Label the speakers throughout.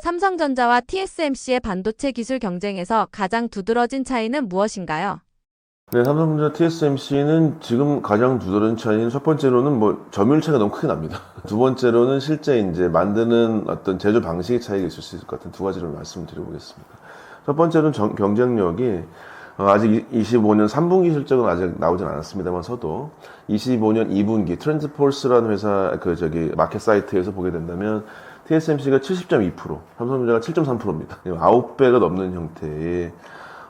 Speaker 1: 삼성전자와 TSMC의 반도체 기술 경쟁에서 가장 두드러진 차이는 무엇인가요?
Speaker 2: 네, 삼성전자 TSMC는 지금 가장 두드러진 차이는 첫 번째로는 뭐 점유율 차이가 너무 크게 납니다. 두 번째로는 실제 이제 만드는 어떤 제조 방식의 차이가 있을 수 있을 것 같은 두 가지를 말씀드려보겠습니다. 첫 번째는 경쟁력이 아직 25년 3분기 실적은 아직 나오진 않았습니다만서도 25년 2분기 트렌드폴스라는 회사 마켓 사이트에서 보게 된다면 TSMC가 70.2%, 삼성전자가 7.3%입니다. 9배가 넘는 형태의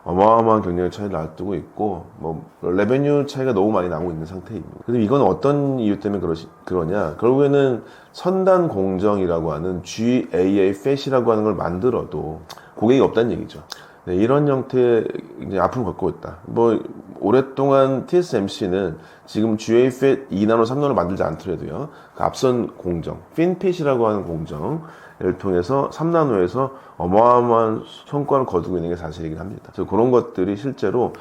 Speaker 2: 어마어마한 경쟁력 차이를 놔두고 있고, 레베뉴 차이가 너무 많이 나고 있는 상태입니다. 근데 이건 어떤 이유 때문에 그러냐? 결국에는 선단 공정이라고 하는 GAA FAT이라고 하는 걸 만들어도 고객이 없다는 얘기죠. 네, 이런 형태의 이제 아픔을 겪고 있다. 오랫동안 TSMC는 지금 GAA FAT 2나노, 3나노 만들지 않더라도요, 그 앞선 공정, FinFET이라고 하는 공정을 통해서 3나노에서 어마어마한 성과를 거두고 있는 게 사실이긴 합니다. 그래서 그런 것들이 실제로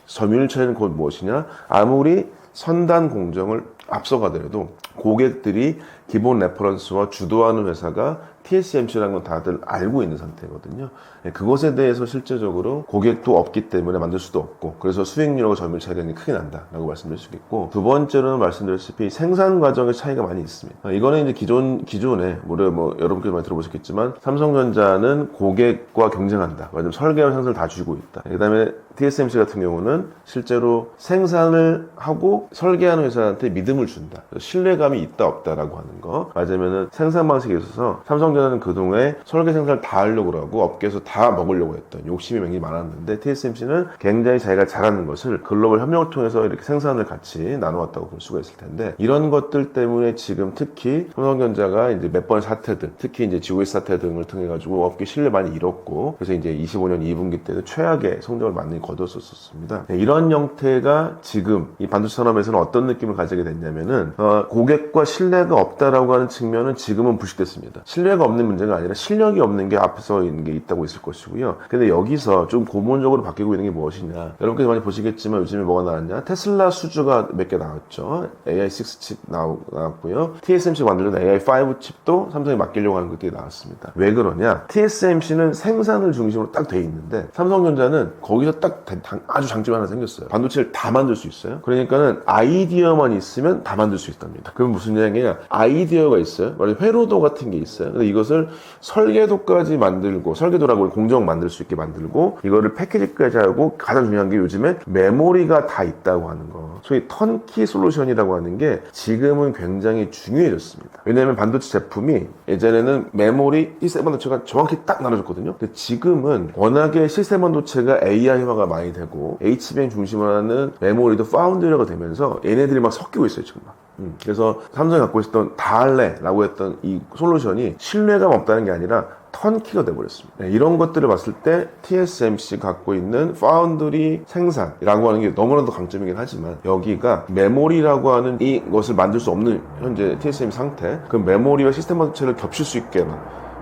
Speaker 2: 점유율 차이는 곧 무엇이냐? 아무리 선단 공정을 앞서가더라도 고객들이 기본 레퍼런스와 주도하는 회사가 TSMC라는 건 다들 알고 있는 상태거든요. 그것에 대해서 실제적으로 고객도 없기 때문에 만들 수도 없고, 그래서 수익률하고 점유율 차이가 크게 난다라고 말씀드릴 수 있겠고, 두 번째로는 말씀드렸다시피 생산 과정의 차이가 많이 있습니다. 이거는 이제 기존에 여러분께서 많이 들어보셨겠지만 삼성전자는 고객과 경쟁한다. 왜냐면 설계와 생산을 다 쥐고 있다. 그다음에 TSMC 같은 경우는 실제로 생산을 하고 설계하는 회사한테 믿음을 준다. 신뢰감이 있다 없다라고 하는 거. 맞으면은 생산 방식에 있어서 삼성전자는 그동안에 설계 생산을 다 하려고 하고 업계에서 다 먹으려고 했던 욕심이 굉장히 많았는데, TSMC는 굉장히 자기가 잘하는 것을 글로벌 협력을 통해서 이렇게 생산을 같이 나누었다고 볼 수가 있을 텐데, 이런 것들 때문에 지금 특히 삼성전자가 이제 몇 번의 사태들, 특히 이제 GOS 사태 등을 통해 가지고 업계 신뢰 많이 잃었고, 그래서 이제 25년 2분기 때도 최악의 성적을 많이 거뒀었습니다. 이런 형태가 지금 이 반도체 산업에서는 어떤 느낌을 가지게 됐냐면은 고객과 신뢰가 없다라고 하는 측면은 지금은 불식됐습니다. 신뢰가 없는 문제가 아니라 실력이 없는 게 앞서 있는 게 있다고 있을 것이고요. 근데 여기서 좀 고문적으로 바뀌고 있는 게 무엇이냐? 여러분께서 많이 보시겠지만 요즘에 뭐가 나왔냐? 테슬라 수주가 몇 개 나왔죠. AI6 칩 나왔고요. TSMC가 만들던 AI5 칩도 삼성에 맡기려고 하는 것들이 나왔습니다. 왜 그러냐? TSMC는 생산을 중심으로 딱 돼 있는데 삼성전자는 거기서 딱 아주 장점이 하나 생겼어요. 반도체를 다 만들 수 있어요. 그러니까는 아이디어만 있으면 다 만들 수 있답니다. 그럼 무슨 얘기냐? 아이디어가 있어요. 회로도 같은 게 있어요. 근데 이것을 설계도까지 만들고, 설계도라고 공정 만들 수 있게 만들고, 이거를 패키지까지 하고, 가장 중요한 게 요즘에 메모리가 다 있다고 하는 거. 소위 턴키 솔루션이라고 하는 게 지금은 굉장히 중요해졌습니다. 왜냐하면 반도체 제품이 예전에는 메모리, 시스템 반도체가 정확히 딱 나눠졌거든요. 근데 지금은 워낙에 시스템 반도체가 AI화가 많이 되고 HBM 중심으로 하는 메모리도 파운드리가 되면서 얘네들이 막 섞이고 있어요, 지금 막. 그래서 삼성이 갖고 있었던 다할래라고 했던 이 솔루션이 신뢰감 없다는 게 아니라 턴키가 돼버렸습니다. 이런 것들을 봤을 때 TSMC 갖고 있는 파운드리 생산이라고 하는 게 너무나도 강점이긴 하지만, 여기가 메모리라고 하는 이것을 만들 수 없는 현재 TSMC 상태, 그 메모리와 시스템 반도체를 겹칠 수 있게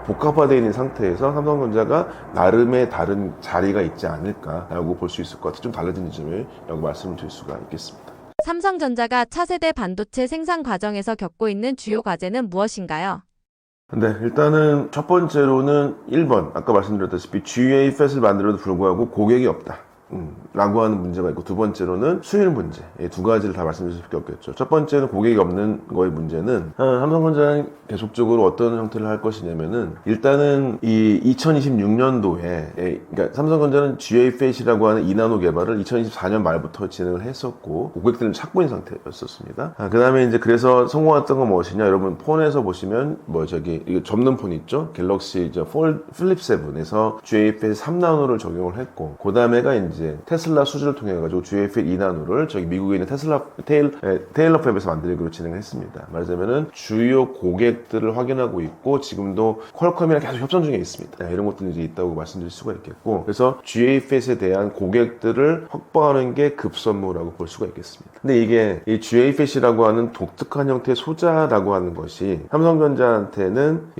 Speaker 2: 복합화되어 있는 상태에서 삼성전자가 나름의 다른 자리가 있지 않을까라고 볼 수 있을 것 같아요. 좀 달라진 점을 여기 말씀을 드릴 수가 있겠습니다.
Speaker 1: 삼성전자가 차세대 반도체 생산 과정에서 겪고 있는 주요 과제는 무엇인가요?
Speaker 2: 네, 일단은 첫 번째로는 1번, 아까 말씀드렸다시피 GA FAT을 만들어도 불구하고 고객이 없다 라고 하는 문제가 있고, 두 번째로는 수율 문제. 이 두 가지를 다 말씀드릴 수밖에 없겠죠. 첫 번째는 고객이 없는 거의 문제는, 삼성전자는 계속적으로 어떤 형태를 할 것이냐면은, 일단은 이 2026년도에 그러니까 삼성전자는 GA FAT이라고 하는 2나노 개발을 2024년 말부터 진행을 했었고 고객들은 찾고 있는 상태였었습니다. 그 다음에 이제 그래서 성공했던 건 무엇이냐? 여러분 폰에서 보시면 이거 접는 폰 있죠? 갤럭시 플립 7에서 GA FAT 3나노를 적용을 했고, 그 다음에가 이제 테슬라 수주를 통해 가지고 GA FAT 2나노를 저기 미국에 있는 테슬라 테일러 팹에서 만들기로 진행을 했습니다. 말하자면은 주요 고객들을 확인하고 있고, 지금도 퀄컴이랑 계속 협상 중에 있습니다. 이런 것들이 이제 있다고 말씀드릴 수가 있겠고, 그래서 GA FAT에 대한 고객들을 확보하는 게 급선무라고 볼 수가 있겠습니다. 근데 이게 이 GA FAT이라고 하는 독특한 형태의 소자라고 하는 것이 삼성전자한테는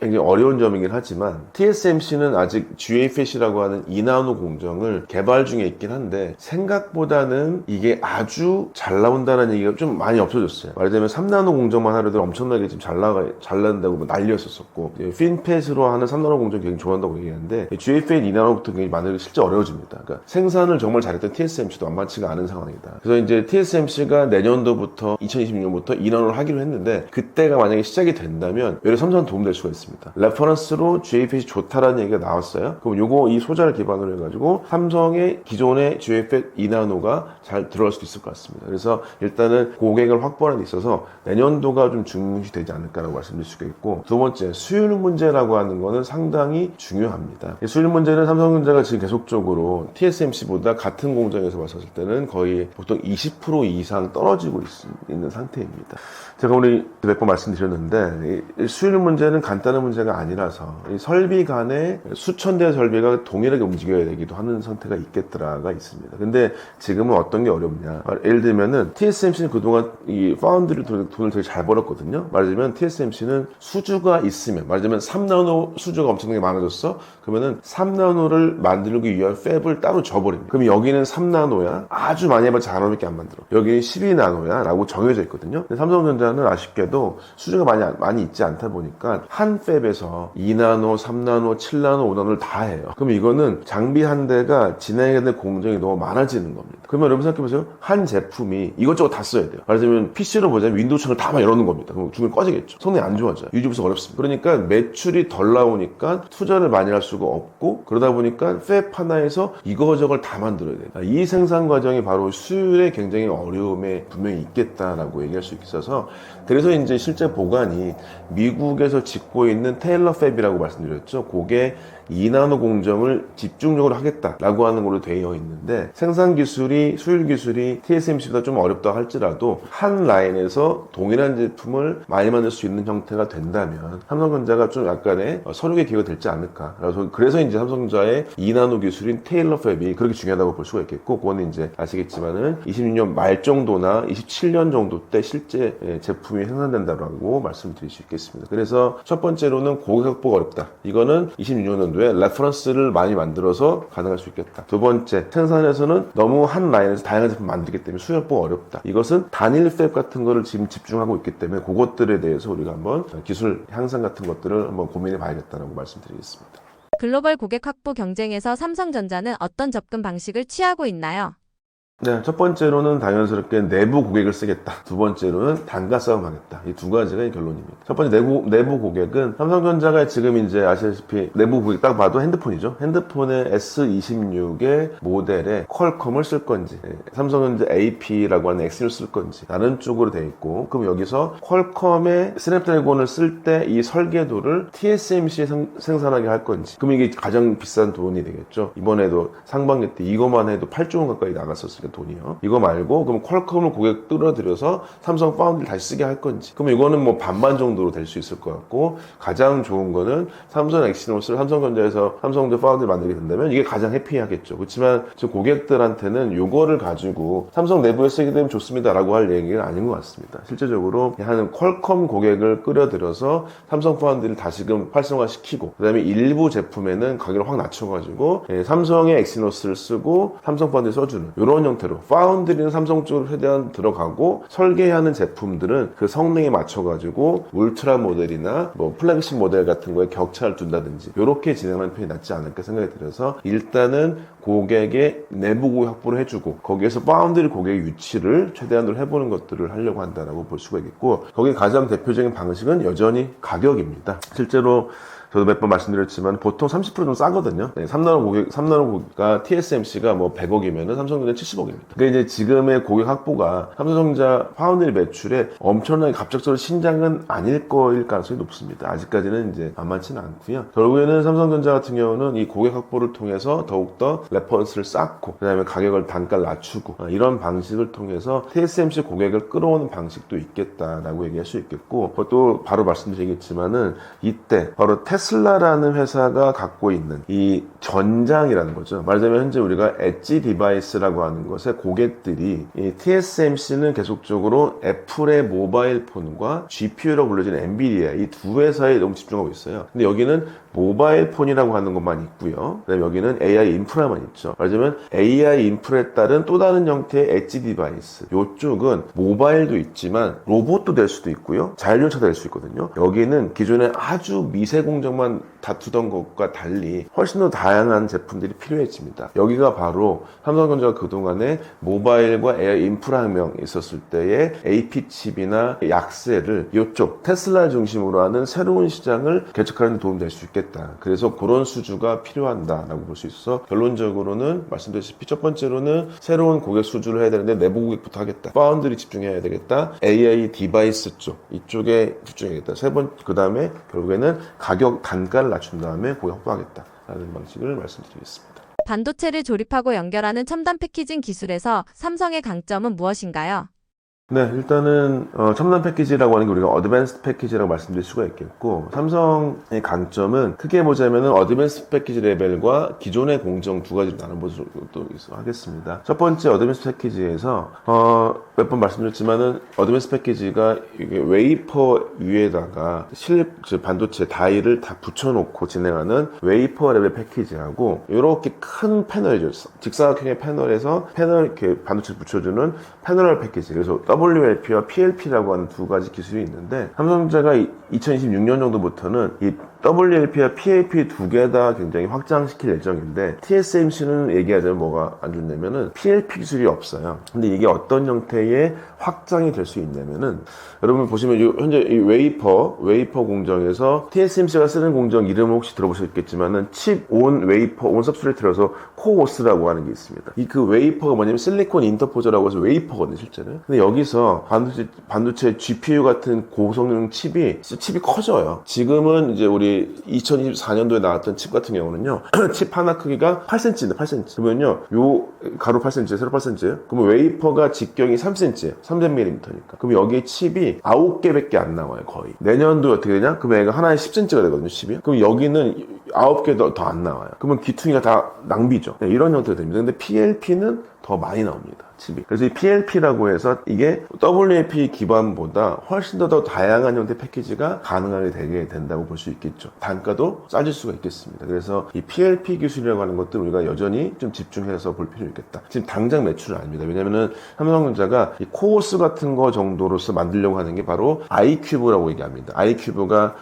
Speaker 2: 굉장히 어려운 점이긴 하지만, TSMC는 아직 GA FAT이라고 하는 2나노 공정을 개발 중에 있긴 한데 생각보다는 이게 아주 잘 나온다는 얘기가 좀 많이 없어졌어요. 말하자면 3나노 공정만 하려도 엄청나게 지금 잘 나온다고 뭐 난리였었고, 핀팻으로 하는 3나노 공정 굉장히 좋아한다고 얘기하는데 GFA 2나노부터 굉장히 만들기 실제 어려워집니다. 그러니까 생산을 정말 잘했던 TSMC도 만만치가 않은 상황이다. 그래서 이제 TSMC가 내년도부터 2026년부터 2나노를 하기로 했는데, 그때가 만약에 시작이 된다면 오히려 삼성은 도움될 수가 있습니다. 레퍼런스로 GFA 좋다라는 얘기가 나왔어요. 그럼 요거 이 소자를 기반으로 해가지고 삼성의 기존의 GFA 2나노가 잘 들어갈 수도 있을 것 같습니다. 그래서 일단은 고객을 확보하는 데 있어서 내년도가 좀 중시되지 않을까라고 말씀드릴 수가 있고, 두 번째 수율 문제라고 하는 거는 상당히 중요합니다. 수율 문제는 삼성전자가 지금 계속적으로 TSMC보다 같은 공정에서 봤을 때는 거의 보통 20% 이상 떨어지고 있는 상태입니다. 제가 오늘 몇 번 말씀드렸는데 이 수율 문제는 간단한 문제가 아니라서 이 설비 간에 수천 대의 설비가 동일하게 움직여야 되기도 하는 상태가 있겠더라가 있습니다. 근데 지금은 어떤 게 어렵냐, 예를 들면은 TSMC는 그동안 이 파운드리 돈을 되게 잘 벌었거든요. 말하자면 TSMC는 수주가 있으면, 말하자면 3나노 수주가 엄청나게 많아졌어? 그러면은 3나노를 만들기 위한 팹을 따로 줘버립니다. 그럼 여기는 3나노야, 아주 많이 해봤자 하나밖에 안 만들어. 여기는 12나노야 라고 정해져 있거든요. 근데 삼성전자는 아쉽게도 수주가 많이 있지 않다 보니까 한 팹에서 2나노, 3나노, 7나노, 5나노를 다 해요. 그럼 이거는 장비 한 대가 진행해야 될 공정이 너무 많아지는 겁니다. 그러면 여러분 생각해보세요. 한 제품이 이것저것 다 써야 돼요. 말하자면 PC로 보자면 윈도우 창을 다 막 열어놓는 겁니다. 그럼 중간에 꺼지겠죠. 성능이 안 좋아져요. 유지보수 어렵습니다. 그러니까 매출이 덜 나오니까 투자를 많이 할 수가 없고, 그러다 보니까 팹 하나에서 이거저걸 다 만들어야 돼요. 이 생산 과정이 바로 수율에 굉장히 어려움에 분명히 있겠다라고 얘기할 수 있어서, 그래서 이제 실제 보관이 미국에서 짓고 있는 테일러 팹이라고 말씀드렸죠. 그게 2나노 공정을 집중적으로 하겠다라고 하는 걸로 되어 있는데, 생산 기술이, 수율 기술이 TSMC보다 좀 어렵다 할지라도 한 라인에서 동일한 제품을 많이 만들 수 있는 형태가 된다면 삼성전자가 좀 약간의 선후계 기회가 될지 않을까. 그래서 이제 삼성전자의 2나노 기술인 테일러 팹이 그렇게 중요하다고 볼 수가 있겠고, 그거는 이제 아시겠지만은 26년 말 정도나 27년 정도 때 실제 제품이 생산된다고 말씀드릴 수 있겠습니다. 그래서 첫 번째로는 고객 확보가 어렵다. 이거는 26년도에 레퍼런스를 많이 만들어서 가능할 수 있겠다. 두 번째, 생산에서는 너무 한 라인에서 다양한 제품 만들기 때문에 수요 확보가 어렵다. 이것은 단일 팹 같은 거를 지금 집중하고 있기 때문에 그것들에 대해서 우리가 한번 기술 향상 같은 것들을 한번 고민해 봐야겠다라고 말씀드리겠습니다.
Speaker 1: 글로벌 고객 확보 경쟁에서 삼성전자는 어떤 접근 방식을 취하고 있나요?
Speaker 2: 네, 첫 번째로는 당연스럽게 내부 고객을 쓰겠다. 두 번째로는 단가 싸움 하겠다. 이 두 가지가 결론입니다. 첫 번째 내부 고객은 삼성전자가 지금 이제 아시다시피 내부 고객 딱 봐도 핸드폰이죠. 핸드폰의 S26의 모델에 퀄컴을 쓸 건지, 삼성전자 AP라고 하는 엑셀을 쓸 건지, 다른 쪽으로 돼 있고, 그럼 여기서 퀄컴의 스냅드래곤을 쓸 때 이 설계도를 TSMC에 생산하게 할 건지, 그럼 이게 가장 비싼 돈이 되겠죠. 이번에도 상반기 때 이것만 해도 8조 원 가까이 나갔었으니까 돈이요. 이거 말고 그럼 퀄컴을 고객 끌어들여서 삼성 파운드를 다시 쓰게 할 건지, 그럼 이거는 뭐 반반 정도로 될 수 있을 것 같고, 가장 좋은 거는 삼성 엑시노스를 삼성전자에서 삼성전자 파운드를 만들게 된다면 이게 가장 해피하겠죠. 그렇지만 저 고객들한테는 요거를 가지고 삼성 내부에 쓰게 되면 좋습니다라고 할 얘기가 아닌 것 같습니다. 실제적으로 한 퀄컴 고객을 끌어들여서 삼성 파운드를 다시금 활성화시키고, 그 다음에 일부 제품에는 가격을 확 낮춰가지고 삼성의 엑시노스를 쓰고 삼성 파운드를 써주는 이런 형태로, 파운드리는 삼성 쪽으로 최대한 들어가고, 설계하는 제품들은 그 성능에 맞춰가지고 울트라 모델이나 뭐 플래그십 모델 같은 거에 격차를 둔다든지 이렇게 진행하는 편이 낫지 않을까 생각이 들어서, 일단은 고객의 내부 고객 확보를 해주고 거기에서 파운드리 고객의 위치를 최대한으로 해보는 것들을 하려고 한다라고 볼 수가 있겠고, 거기에 가장 대표적인 방식은 여전히 가격입니다. 실제로 저도 몇 번 말씀드렸지만 보통 30% 좀 싸거든요. 3나노 고객가 TSMC가 뭐 100억이면은 삼성전자 70억입니다. 그러니까 이제 지금의 고객 확보가 삼성전자 파운드리 매출에 엄청나게 갑작스러운 신장은 아닐 거일 가능성이 높습니다. 아직까지는 이제 만만치는 않고요. 결국에는 삼성전자 같은 경우는 이 고객 확보를 통해서 더욱더 레퍼런스를 쌓고, 그 다음에 가격을 단가를 낮추고, 이런 방식을 통해서 TSMC 고객을 끌어오는 방식도 있겠다라고 얘기할 수 있겠고, 또 바로 말씀드리겠지만은 이때 바로 테슬라라는 회사가 갖고 있는 이 전장이라는 거죠. 말하자면 현재 우리가 엣지 디바이스라고 하는 것의 고객들이, 이 TSMC는 계속적으로 애플의 모바일 폰과 GPU라고 불려지는 엔비디아, 이 두 회사에 너무 집중하고 있어요. 근데 여기는 모바일 폰이라고 하는 것만 있고요. 그다음에 여기는 AI 인프라만 있죠. 말하자면 AI 인프라에 따른 또 다른 형태의 엣지 디바이스. 이쪽은 모바일도 있지만 로봇도 될 수도 있고요. 자율주행차도 될 수 있거든요. 여기는 기존에 아주 미세 공정만 다투던 것과 달리 훨씬 더 다양한 제품들이 필요해집니다. 여기가 바로 삼성전자가 그동안에 모바일과 AI 인프라 혁명이 있었을 때의 AP칩이나 약세를 이쪽 테슬라 중심으로 하는 새로운 시장을 개척하는 데 도움이 될 수 있겠다. 그래서 그런 수주가 필요한다라고 볼 수 있어 결론적으로는 말씀드렸다시피 첫 번째로는 새로운 고객 수주를 해야 되는데 내부 고객부터 하겠다. 파운드리 집중해야 되겠다. AI 디바이스 쪽 이쪽에 집중해야겠다. 그 다음에 결국에는 가격 단가를 낮춘 다음에 고객 확보하겠다라는 방식을 말씀드리겠습니다.
Speaker 1: 반도체를 조립하고 연결하는 첨단 패키징 기술에서 삼성의 강점은 무엇인가요?
Speaker 2: 네, 일단은 첨단 패키지라고 하는 게 우리가 어드밴스드 패키지라고 말씀드릴 수가 있겠고, 삼성의 강점은 크게 보자면은 어드밴스드 패키지 레벨과 기존의 공정 두 가지로 나눠보도록 하겠습니다. 첫 번째 어드밴스드 패키지에서 몇 번 말씀드렸지만은 어드밴스드 패키지가 이게 웨이퍼 위에다가 반도체 다이를 다 붙여놓고 진행하는 웨이퍼 레벨 패키지하고 이렇게 큰 패널이죠. 직사각형의 패널에서 이렇게 반도체 붙여주는 패널 패키지. 그래서 WLP와 PLP라고 하는 두 가지 기술이 있는데 삼성전자가 2026년 정도부터는 이 WLP와 PLP 두 개 다 굉장히 확장시킬 예정인데 TSMC는 얘기하자면 뭐가 안 좋냐면은 PLP 기술이 없어요. 근데 이게 어떤 형태의 확장이 될 수 있냐면은 여러분 보시면 현재 이 웨이퍼 공정에서 TSMC가 쓰는 공정 이름을 혹시 들어보셨겠지만은 칩 온 웨이퍼 온 서브스트레이트라서 코오스라고 하는 게 있습니다. 이 그 웨이퍼가 뭐냐면 실리콘 인터포저라고 해서 웨이퍼거든요, 실제는. 근데 여기서 반도체 GPU 같은 고성능 칩이 커져요. 지금은 이제 우리 2024년도에 나왔던 칩 같은 경우는요, 칩 하나 크기가 8cm인데 8cm. 그러면요, 요 가로 8cm, 세로 8cm예요. 그러면 웨이퍼가 직경이 3cm예요. 30mm니까. 그럼 여기에 칩이 9개밖에 안 나와요, 거의. 내년도에 어떻게 되냐? 그러면 얘가 하나에 10cm가 되거든요, 칩이. 그럼 여기는 9개 더 안 나와요. 그러면 귀퉁이가 다 낭비죠. 네, 이런 형태가 됩니다. 근데 PLP는 더 많이 나옵니다, 칩이. 그래서 이 PLP라고 해서 이게 WLP 기반보다 훨씬 더 다양한 형태의 패키지가 가능하게 되게 된다고 볼 수 있겠죠. 단가도 싸질 수가 있겠습니다. 그래서 이 PLP 기술이라고 하는 것들 우리가 여전히 좀 집중해서 볼 필요 있겠다. 지금 당장 매출은 아닙니다. 왜냐면은 삼성전자가 이 코어스 같은 거 정도로서 만들려고 하는 게 바로 아이큐브라고 얘기합니다. 아이큐브가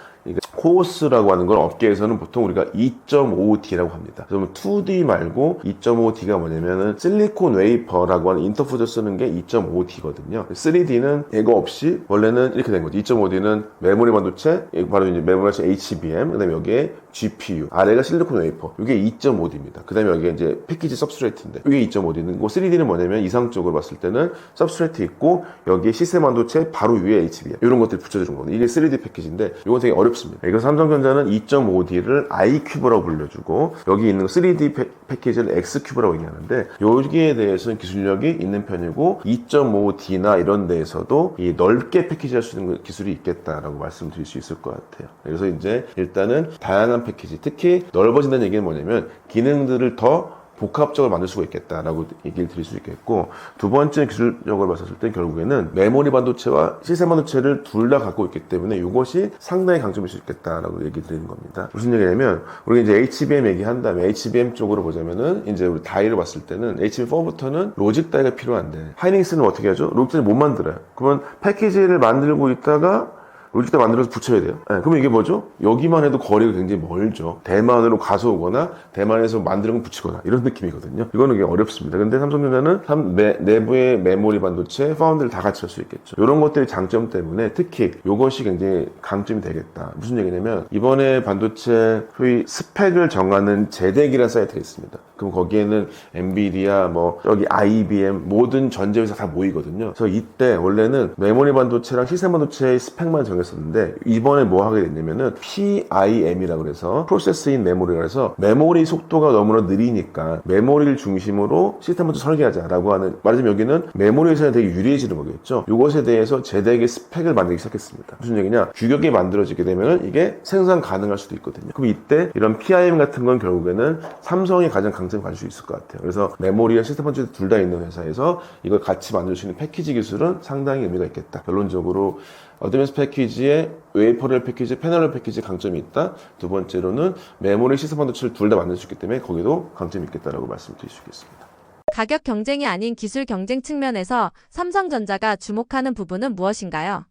Speaker 2: 코어스라고 하는 건 업계에서는 보통 우리가 2.5D라고 합니다. 그러면 2D 말고 2.5D가 뭐냐면은 실리콘 웨이퍼라고 하는 인터포저 쓰는 게 2.5D거든요. 3D는 이거 없이 원래는 이렇게 된 거죠. 2.5D는 메모리 반도체, 바로 이제 메모리 반도체 HBM, 그다음에 여기에 GPU, 아래가 실리콘 웨이퍼. 이게 2.5D입니다. 그다음에 여기가 이제 패키지 서브스트레이트인데 이게 2.5D는 거. 3D는 뭐냐면 이상적으로 봤을 때는 서브스트레이트 있고 여기에 시스템 반도체 바로 위에 HBM 이런 것들이 붙여주는 거거든요. 이게 3D 패키지인데 이건 되게 어렵습니다. 그래서 삼성전자는 2.5D를 i큐브라고 불려주고 여기 있는 3D 패키지를 x큐브라고 얘기하는데 여기에 대해서는 기술력이 있는 편이고 2.5D나 이런 데에서도 이 넓게 패키지할 수 있는 기술이 있겠다라고 말씀드릴 수 있을 것 같아요. 그래서 이제 일단은 다양한 패키지, 특히 넓어진다는 얘기는 뭐냐면 기능들을 더 복합적으로 만들 수가 있겠다라고 얘기를 드릴 수 있겠고, 두 번째 기술력을 봤을 때 결국에는 메모리 반도체와 시스템 반도체를 둘 다 갖고 있기 때문에 이것이 상당히 강점일 수 있겠다라고 얘기 드리는 겁니다. 무슨 얘기냐면 우리가 이제 HBM 얘기한 다음에 HBM 쪽으로 보자면은 이제 우리 다이를 봤을 때는 HBM4부터는 로직 다이가 필요한데 하이닉스는 어떻게 하죠? 로직 다이 못 만들어요. 그러면 패키지를 만들고 있다가 로직 다이 만들어서 붙여야 돼요. 네, 그러면 이게 뭐죠? 여기만 해도 거리가 굉장히 멀죠. 대만으로 가서 오거나 대만에서 만드는 걸 붙이거나 이런 느낌이거든요. 이거는 굉장히 어렵습니다. 근데 삼성전자는 내부의 메모리 반도체, 파운드를 다 같이 할 수 있겠죠. 이런 것들이 장점 때문에 특히 이것이 굉장히 강점이 되겠다. 무슨 얘기냐면 이번에 반도체 소위 스펙을 정하는 제덱이라는 사이트가 있습니다. 그럼 거기에는 엔비디아, 여기 IBM 모든 전자회사 다 모이거든요. 그래서 이때 원래는 메모리 반도체랑 시스템 반도체의 스펙만 정했었는데 이번에 뭐 하게 됐냐면은 PIM이라고 해서 프로세스인 메모리라 해서 메모리 속도가 너무나 느리니까 메모리를 중심으로 시스템 반도체 설계하자라고 하는, 말하자면 여기는 메모리 회사에 되게 유리해지는 거겠죠. 이것에 대해서 제덱의 스펙을 만들기 시작했습니다. 무슨 얘기냐? 규격이 만들어지게 되면은 이게 생산 가능할 수도 있거든요. 그럼 이때 이런 PIM 같은 건 결국에는 삼성이 가장 장점을 가질 수 있을 것 같아요. 그래서 메모리와 시스템 반도체 둘 다 있는 회사에서 이걸 같이 만들 수 있는 패키지 기술은 상당히 의미가 있겠다. 결론적으로 어드밴스 패키지에 웨이퍼렐 패키지, 패널 패키지 강점이 있다. 두 번째로는 메모리 시스템 반도체를 둘 다 만들 수 있기 때문에 거기도 강점이 있겠다라고 말씀드릴 수 있겠습니다.
Speaker 1: 가격 경쟁이 아닌 기술 경쟁 측면에서 삼성전자가 주목하는 부분은 무엇인가요?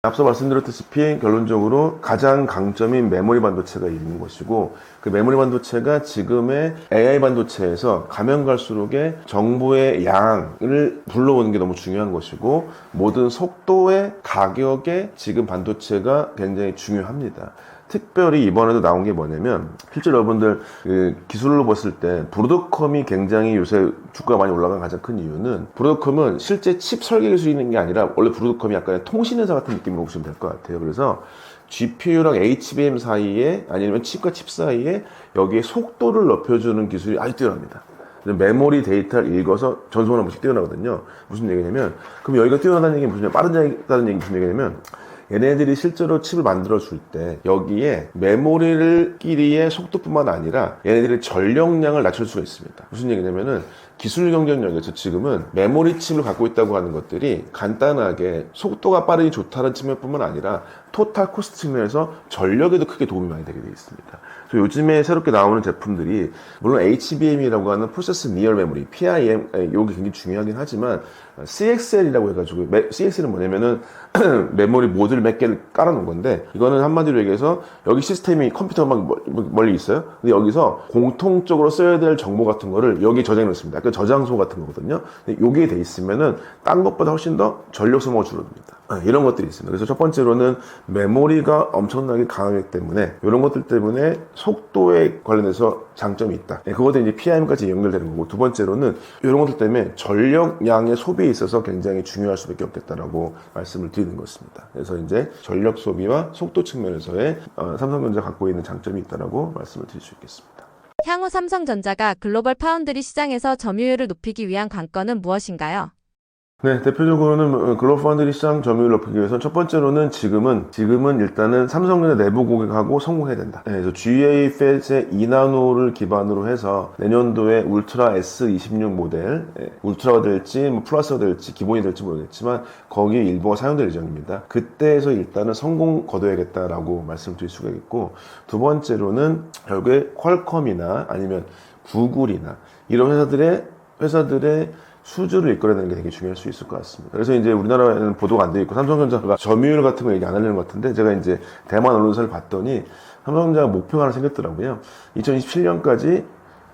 Speaker 2: 앞서 말씀드렸다시피 결론적으로 가장 강점인 메모리 반도체가 있는 것이고 그 메모리 반도체가 지금의 AI 반도체에서 가면 갈수록의 정보의 양을 불러오는 게 너무 중요한 것이고 모든 속도의 가격에 지금 반도체가 굉장히 중요합니다. 특별히 이번에도 나온 게 뭐냐면 실제로 여러분들 그 기술로 봤을 때 브로드컴이 굉장히 요새 주가가 많이 올라간 가장 큰 이유는 브로드컴은 실제 칩 설계 기술이 있는 게 아니라 원래 브로드컴이 약간의 통신회사 같은 느낌으로 보시면 될 것 같아요. 그래서 GPU랑 HBM 사이에 아니면 칩과 칩 사이에 여기에 속도를 높여주는 기술이 아주 뛰어납니다. 메모리 데이터를 읽어서 전송하는 것이 뛰어나거든요. 무슨 얘기냐면 그럼 여기가 뛰어나다는 얘기는 무슨 빠르다는 얘기 무슨 얘기냐면 얘네들이 실제로 칩을 만들어줄 때 여기에 메모리끼리의 속도뿐만 아니라 얘네들의 전력량을 낮출 수가 있습니다. 무슨 얘기냐면은 기술 경쟁력에서 지금은 메모리 칩을 갖고 있다고 하는 것들이 간단하게 속도가 빠르니 좋다는 측면뿐만 아니라 토탈 코스트 측면에서 전력에도 크게 도움이 많이 되게 되어 있습니다. 그래서 요즘에 새롭게 나오는 제품들이 물론 HBM이라고 하는 프로세스 니얼 메모리, PIM 이게 굉장히 중요하긴 하지만 CXL이라고 해가지고 CXL은 뭐냐면은 메모리 모듈 몇 개를 깔아놓은 건데 이거는 한마디로 얘기해서 여기 시스템이 컴퓨터가 막 멀리 있어요. 근데 여기서 공통적으로 써야 될 정보 같은 거를 여기 저장해 놓습니다. 약간 저장소 같은 거거든요. 근데 여기에 돼 있으면은 딴 것보다 훨씬 더 전력 소모가 줄어듭니다. 이런 것들이 있습니다. 그래서 첫 번째로는 메모리가 엄청나게 강하기 때문에 이런 것들 때문에 속도에 관련해서 장점이 있다. 그것도 이제 PIM까지 연결되는 거고 두 번째로는 이런 것들 때문에 전력량의 소비에 있어서 굉장히 중요할 수밖에 없겠다라고 말씀을 드리는 것입니다. 그래서 이제 전력 소비와 속도 측면에서의 삼성전자가 갖고 있는 장점이 있다라고 말씀을 드릴 수 있겠습니다.
Speaker 1: 향후 삼성전자가 글로벌 파운드리 시장에서 점유율을 높이기 위한 관건은 무엇인가요?
Speaker 2: 네, 대표적으로는 글로벌 파운드리 시장 점유율을 높이기 위해서 첫 번째로는 지금은 일단은 삼성전자 내부 고객하고 성공해야 된다. 네, 그래서 GA-FET의 2나노를 기반으로 해서 내년도에 울트라 S26 모델, 울트라가 될지 뭐 플러스가 될지 기본이 될지 모르겠지만 거기에 일부가 사용될 예정입니다. 그때에서 일단은 성공 거둬야겠다라고 말씀드릴 수가 있고 두 번째로는 결국에 퀄컴이나 아니면 구글이나 이런 회사들의 수주를 이끌어내는 게 되게 중요할 수 있을 것 같습니다. 그래서 이제 우리나라에는 보도가 안 돼 있고 삼성전자가 점유율 같은 거 얘기 안 하려는 것 같은데 제가 이제 대만 언론사를 봤더니 삼성전자가 목표가 하나 생겼더라고요. 2027년까지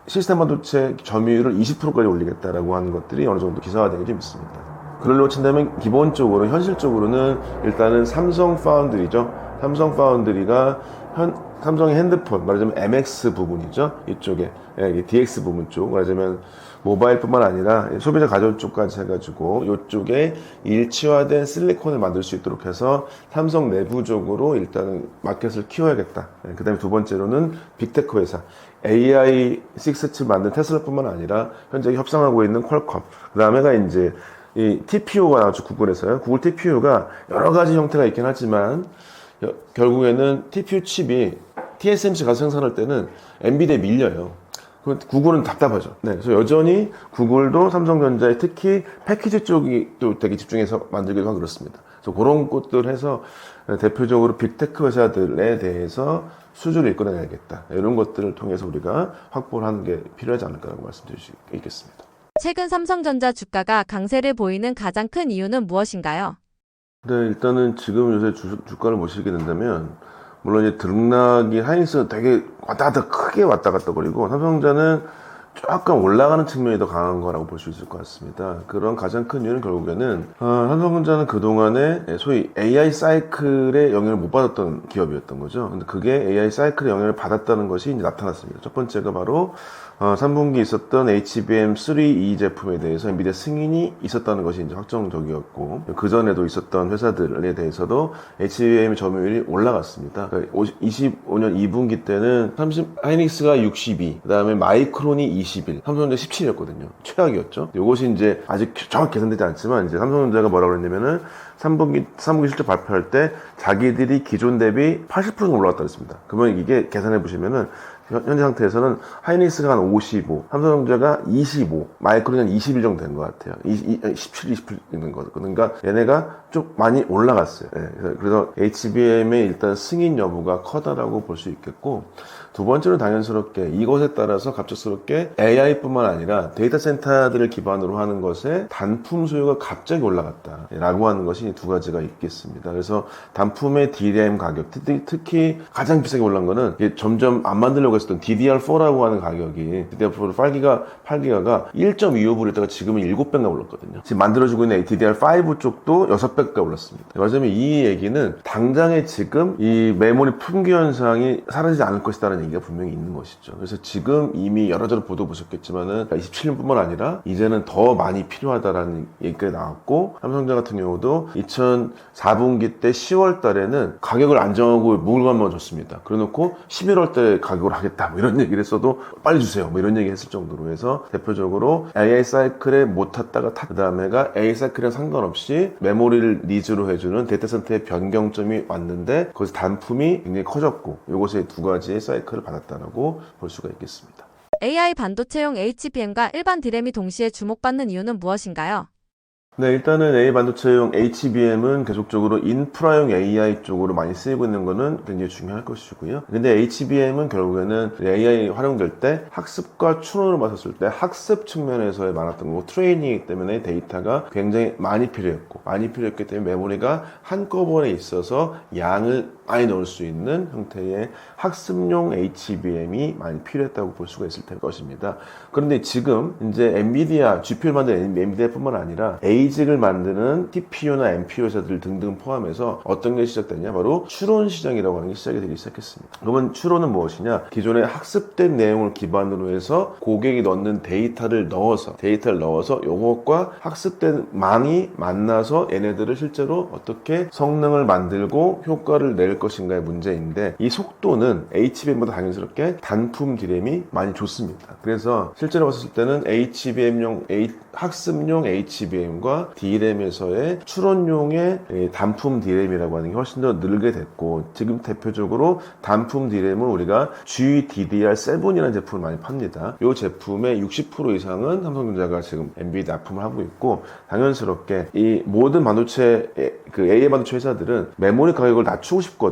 Speaker 2: 시스템 반도체 점유율을 20%까지 올리겠다라고 하는 것들이 어느 정도 기사화된 게 좀 있습니다. 그걸로 친다면 기본적으로 현실적으로는 일단은 삼성 파운드리죠. 삼성 파운드리가 삼성의 핸드폰 말하자면 MX 부분이죠. 이쪽에 DX 부분 쪽 말하자면 모바일뿐만 아니라 소비자 가전 쪽까지 해가지고 이쪽에 일치화된 실리콘을 만들 수 있도록 해서 삼성 내부적으로 일단은 마켓을 키워야겠다. 그 다음에 두 번째로는 빅테크 회사 AI 6칩 만든 테슬라뿐만 아니라 현재 협상하고 있는 퀄컴 그 다음에가 이제 이 TPU가 나왔죠. 구글에서요. 구글 TPU가 여러 가지 형태가 있긴 하지만 결국에는 TPU 칩이 TSMC 가서 생산할 때는 엔비디아에 밀려요. 구글은 답답하죠. 네, 그래서 여전히 구글도 삼성전자에 특히 패키지 쪽이 또 되게 집중해서 만들기도 하고 그렇습니다. 그래서 그런 것들 해서 대표적으로 빅테크 회사들에 대해서 수주를 이끌어내야겠다. 이런 것들을 통해서 우리가 확보를 하는 게 필요하지 않을까라고 말씀드릴 수 있겠습니다.
Speaker 1: 최근 삼성전자 주가가 강세를 보이는 가장 큰 이유는 무엇인가요?
Speaker 2: 네, 일단은 지금 요새 주가를 보시게 된다면 물론 이제 등락이 하이닉스 되게 왔다 갔다 크게 왔다 갔다 거리고 삼성전자는 조금 올라가는 측면이 더 강한 거라고 볼 수 있을 것 같습니다. 그런 가장 큰 이유는 결국에는 삼성전자는 그동안에 소위 AI 사이클의 영향을 못 받았던 기업이었던 거죠. 근데 그게 AI 사이클의 영향을 받았다는 것이 이제 나타났습니다. 첫 번째가 바로 3분기 있었던 HBM3E 제품에 대해서 엔비디아 승인이 있었다는 것이 이제 확정적이었고 그 전에도 있었던 회사들에 대해서도 HBM 점유율이 올라갔습니다. 그러니까 25년 2분기 때는 하이닉스가 62, 그 다음에 마이크론이 21, 삼성전자 17이었거든요. 최악이었죠. 이것이 이제 아직 정확히 계산되지 않지만 이제 삼성전자가 뭐라고 그랬냐면은 3분기 실적 발표할 때 자기들이 기존 대비 80% 올라갔다 그랬습니다. 그러면 이게 계산해 보시면은 현재 상태에서는 하이닉스가 한 55, 삼성전자가 25, 마이크론은 21 정도 된 것 같아요. 17, 28 있는 거거든요. 그러니까 얘네가 좀 많이 올라갔어요. 그래서 HBM의 일단 승인 여부가 커다라고 볼 수 있겠고, 두 번째로 당연스럽게 이것에 따라서 갑작스럽게 AI뿐만 아니라 데이터 센터들을 기반으로 하는 것에 단품 수요가 갑자기 올라갔다라고 하는 것이 두 가지가 있겠습니다. 그래서 단품의 DRAM 가격, 특히 가장 비싸게 올라간 거는 점점 안 만들려고 했었던 DDR4라고 하는 가격이 DDR4 8기가가 1.25불이었다가 지금은 7배가 올랐거든요. 지금 만들어지고 있는 DDR5 쪽도 6배가 올랐습니다. 말하자면 이 얘기는 당장에 지금 이 메모리 품귀 현상이 사라지지 않을 것이다라는 얘기가 분명히 있는 것이죠. 그래서 지금 이미 여러저러 보도 보셨겠지만은 27년뿐만 아니라 이제는 더 많이 필요하다라는 얘기가 나왔고, 삼성전자 같은 경우도 2004분기 때 10월 달에는 가격을 안정하고 물건만 줬습니다. 그래놓고 11월 때 가격을 하겠다 뭐 이런 얘기를 했어도 빨리 주세요 뭐 이런 얘기 했을 정도로 해서 대표적으로 AI 사이클에 못 탔다가 그 다음에가 AI 사이클이랑 상관없이 메모리를 니즈로 해주는 데이터 센터의 변경점이 왔는데 거기서 단품이 굉장히 커졌고 이것의 두 가지의 사이클을 받았다라고 볼 수가 있겠습니다.
Speaker 1: AI 반도체용 HBM과 일반 D램이 동시에 주목받는 이유는 무엇인가요?
Speaker 2: 네, 일단은 AI 반도체용 HBM은 계속적으로 인프라용 AI 쪽으로 많이 쓰이고 있는 거는 굉장히 중요할 것이고요. 근데 HBM은 결국에는 AI 활용될 때 학습과 추론으로 봤었을 때 학습 측면에서의 많았던 거고, 트레이닝이기 때문에 데이터가 굉장히 많이 필요했기 때문에 메모리가 한꺼번에 있어서 양을 많이 넣을 수 있는 형태의 학습용 HBM이 많이 필요했다고 볼 수가 있을 것입니다. 그런데 지금 이제 엔비디아, GPU를 만드는 엔비디아뿐만 아니라 ASIC을 만드는 TPU나 NPU 회사들 등등 포함해서 어떤 게 시작됐냐? 바로 추론 시장이라고 하는 게 시작이 되기 시작했습니다. 그러면 추론은 무엇이냐? 기존에 학습된 내용을 기반으로 해서 고객이 넣는 데이터를 넣어서 이것과 학습된 망이 만나서 얘네들을 실제로 어떻게 성능을 만들고 효과를 낼 것인가의 문제인데, 이 속도는 HBM보다 당연스럽게 단품 D램이 많이 좋습니다. 그래서 실제로 봤을 때는 학습용 HBM과 D램에서의 추론용의 단품 D램이라고 하는 게 훨씬 더 늘게 됐고, 지금 대표적으로 단품 D램은 우리가 GDDR7이라는 제품을 많이 팝니다. 이 제품의 60% 이상은 삼성전자가 지금 엔비디아 납품을 하고 있고, 당연스럽게 이 모든 반도체 AI 반도체 회사들은 메모리 가격을 낮추고 싶거든요.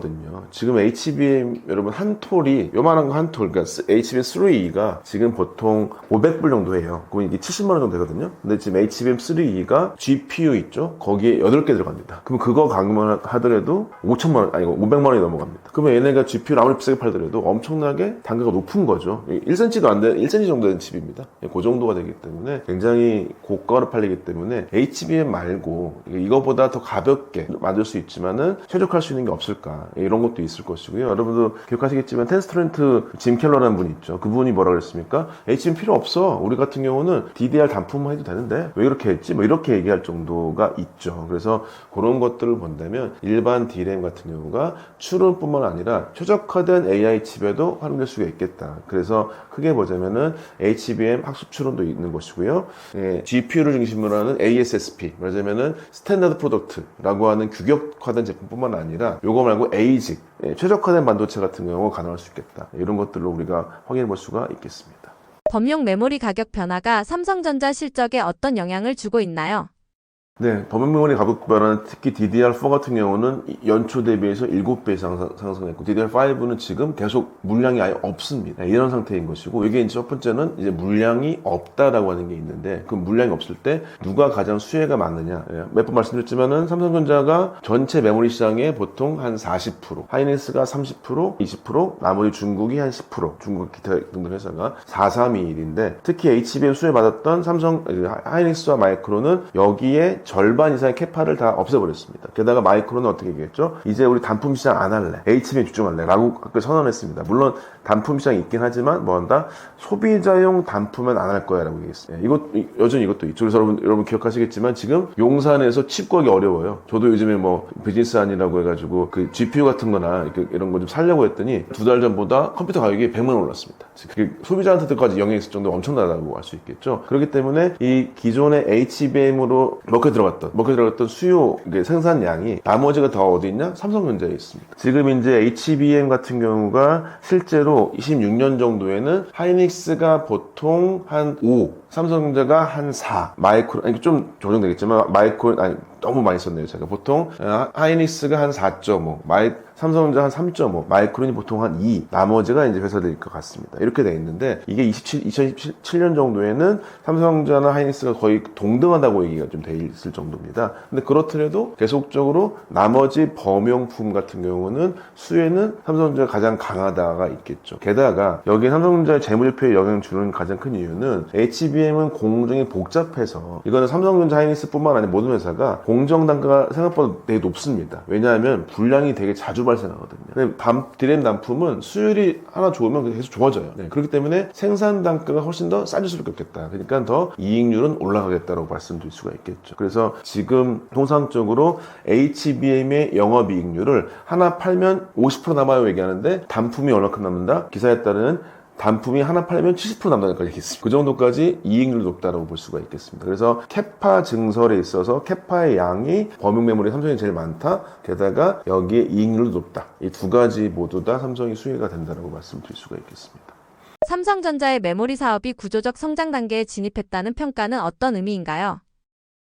Speaker 2: 지금 HBM 여러분 한 톨이 요만한 거 한 톨, 그러니까 HBM3E가 지금 보통 500불 정도 해요. 그럼 이게 70만 원 정도 되거든요. 근데 지금 HBM3E가 GPU 있죠? 거기에 8개 들어갑니다. 그럼 그거 가격만 하더라도 5천만 원, 아니고 500만 원이 넘어갑니다. 그러면 얘네가 GPU를 아무리 비싸게 팔더라도 엄청나게 단가가 높은 거죠. 1cm도 안 돼, 1cm 정도 되는 칩입니다. 그 정도가 되기 때문에 굉장히 고가로 팔리기 때문에 HBM 말고 이거보다 더 가볍게 만들 수 있지만은 최적화할 수 있는 게 없을까, 이런 것도 있을 것이고요. 여러분도 기억하시겠지만 텐스토렌트 짐 켈러라는 분이 있죠. 그분이 뭐라 그랬습니까? HBM 필요 없어. 우리 같은 경우는 DDR 단품만 해도 되는데 왜 이렇게 했지? 뭐 이렇게 얘기할 정도가 있죠. 그래서 그런 것들을 본다면 일반 D램 같은 경우가 추론뿐만 아니라 최적화된 AI 칩에도 활용될 수가 있겠다. 그래서 크게 보자면은 HBM 학습 추론도 있는 것이고요. GPU를 중심으로 하는 ASSP, 말하자면은 스탠다드 프로덕트라고 하는 규격화된 제품뿐만 아니라 요거 말고 ASIC, 최적화된 반도체 같은 경우가 가능할 수 있겠다. 이런 것들로 우리가 확인해 볼 수가 있겠습니다.
Speaker 1: 범용 메모리 가격 변화가 삼성전자 실적에 어떤 영향을 주고 있나요?
Speaker 2: 네, 범용 메모리 가격 변화는 특히 DDR4 같은 경우는 연초 대비해서 7배 이상 상승했고, DDR5는 지금 계속 물량이 아예 없습니다. 이런 상태인 것이고, 이게 이제 첫 번째는 이제 물량이 없다라고 하는 게 있는데, 그 물량이 없을 때 누가 가장 수혜가 많느냐? 몇 번 말씀드렸지만은 삼성전자가 전체 메모리 시장의 보통 한 40%, 하이닉스가 30%, 20%, 나머지 중국이 한 10%, 중국 기타 등등 회사가 4-3-2-1인데, 특히 HBM 수혜 받았던 하이닉스와 마이크론은 여기에 절반 이상의 캐파를 다 없애버렸습니다. 게다가 마이크론은 어떻게 얘기했죠? 이제 우리 단품 시장 안 할래, HBM 집중할래 라고 선언했습니다. 물론 단품 시장이 있긴 하지만 뭐한다? 소비자용 단품은 안 할 거야 라고 얘기했어요. 여전히 이것도 있죠. 그래서 여러분 기억하시겠지만 지금 용산에서 칩 구하기 어려워요. 저도 요즘에 뭐 비즈니스 안이라고 해가지고 그 GPU 같은 거나 이런 거 좀 살려고 했더니 2달 전보다 컴퓨터 가격이 100만 원 올랐습니다. 그게 소비자한테까지 영향이 있을 정도로 엄청나다고 할 수 있겠죠. 그렇기 때문에 이 기존의 HBM으로 먹게 먹혀 들어갔던 수요, 생산량이 나머지가 더 어디 있냐? 삼성전자에 있습니다. 지금 이제 HBM 같은 경우가 실제로 26년 정도에는 하이닉스가 보통 한 5, 삼성전자가 한 4, 아니 좀 조정되겠지만 아니 너무 많이 썼네요. 제가 보통 하이닉스가 한 4.5, 삼성전자 한 3.5, 마이크론이 보통 한 2, 나머지가 이제 회사들일 것 같습니다. 이렇게 돼 있는데 이게 2017년 정도에는 삼성전자나 하이닉스가 거의 동등하다고 얘기가 좀 돼 있을 정도입니다. 근데 그렇더라도 계속적으로 나머지 범용품 같은 경우는 수혜는 삼성전자가 가장 강하다가 있겠죠. 게다가 여기 삼성전자의 재무제표에 영향을 주는 가장 큰 이유는 HBM은 공정이 복잡해서 이거는 삼성전자 하이닉스뿐만 아니라 모든 회사가 공정 단가가 생각보다 되게 높습니다. 왜냐하면 불량이 되게 자주 발생하거든요. 근데 디램 단품은 수율이 하나 좋으면 계속 좋아져요. 그렇기 때문에 생산 단가가 훨씬 더 싸질 수밖에 없겠다. 그러니까 더 이익률은 올라가겠다고 말씀드릴 수가 있겠죠. 그래서 지금 통상적으로 HBM의 영업이익률을 하나 팔면 50% 남아요 얘기하는데 단품이 얼마큼 남는다? 기사에 따르는 단품이 하나 팔면 70% 남다는 까지 있습니다. 그 정도까지 이익률이 높다고 볼 수가 있겠습니다. 그래서 캐파 증설에 있어서 캐파의 양이 범용 메모리 삼성이 제일 많다. 게다가 여기에 이익률도 높다. 이 두 가지 모두 다 삼성이 수혜가 된다고 말씀드릴 수가 있겠습니다.
Speaker 1: 삼성전자의 메모리 사업이 구조적 성장 단계에 진입했다는 평가는 어떤 의미인가요?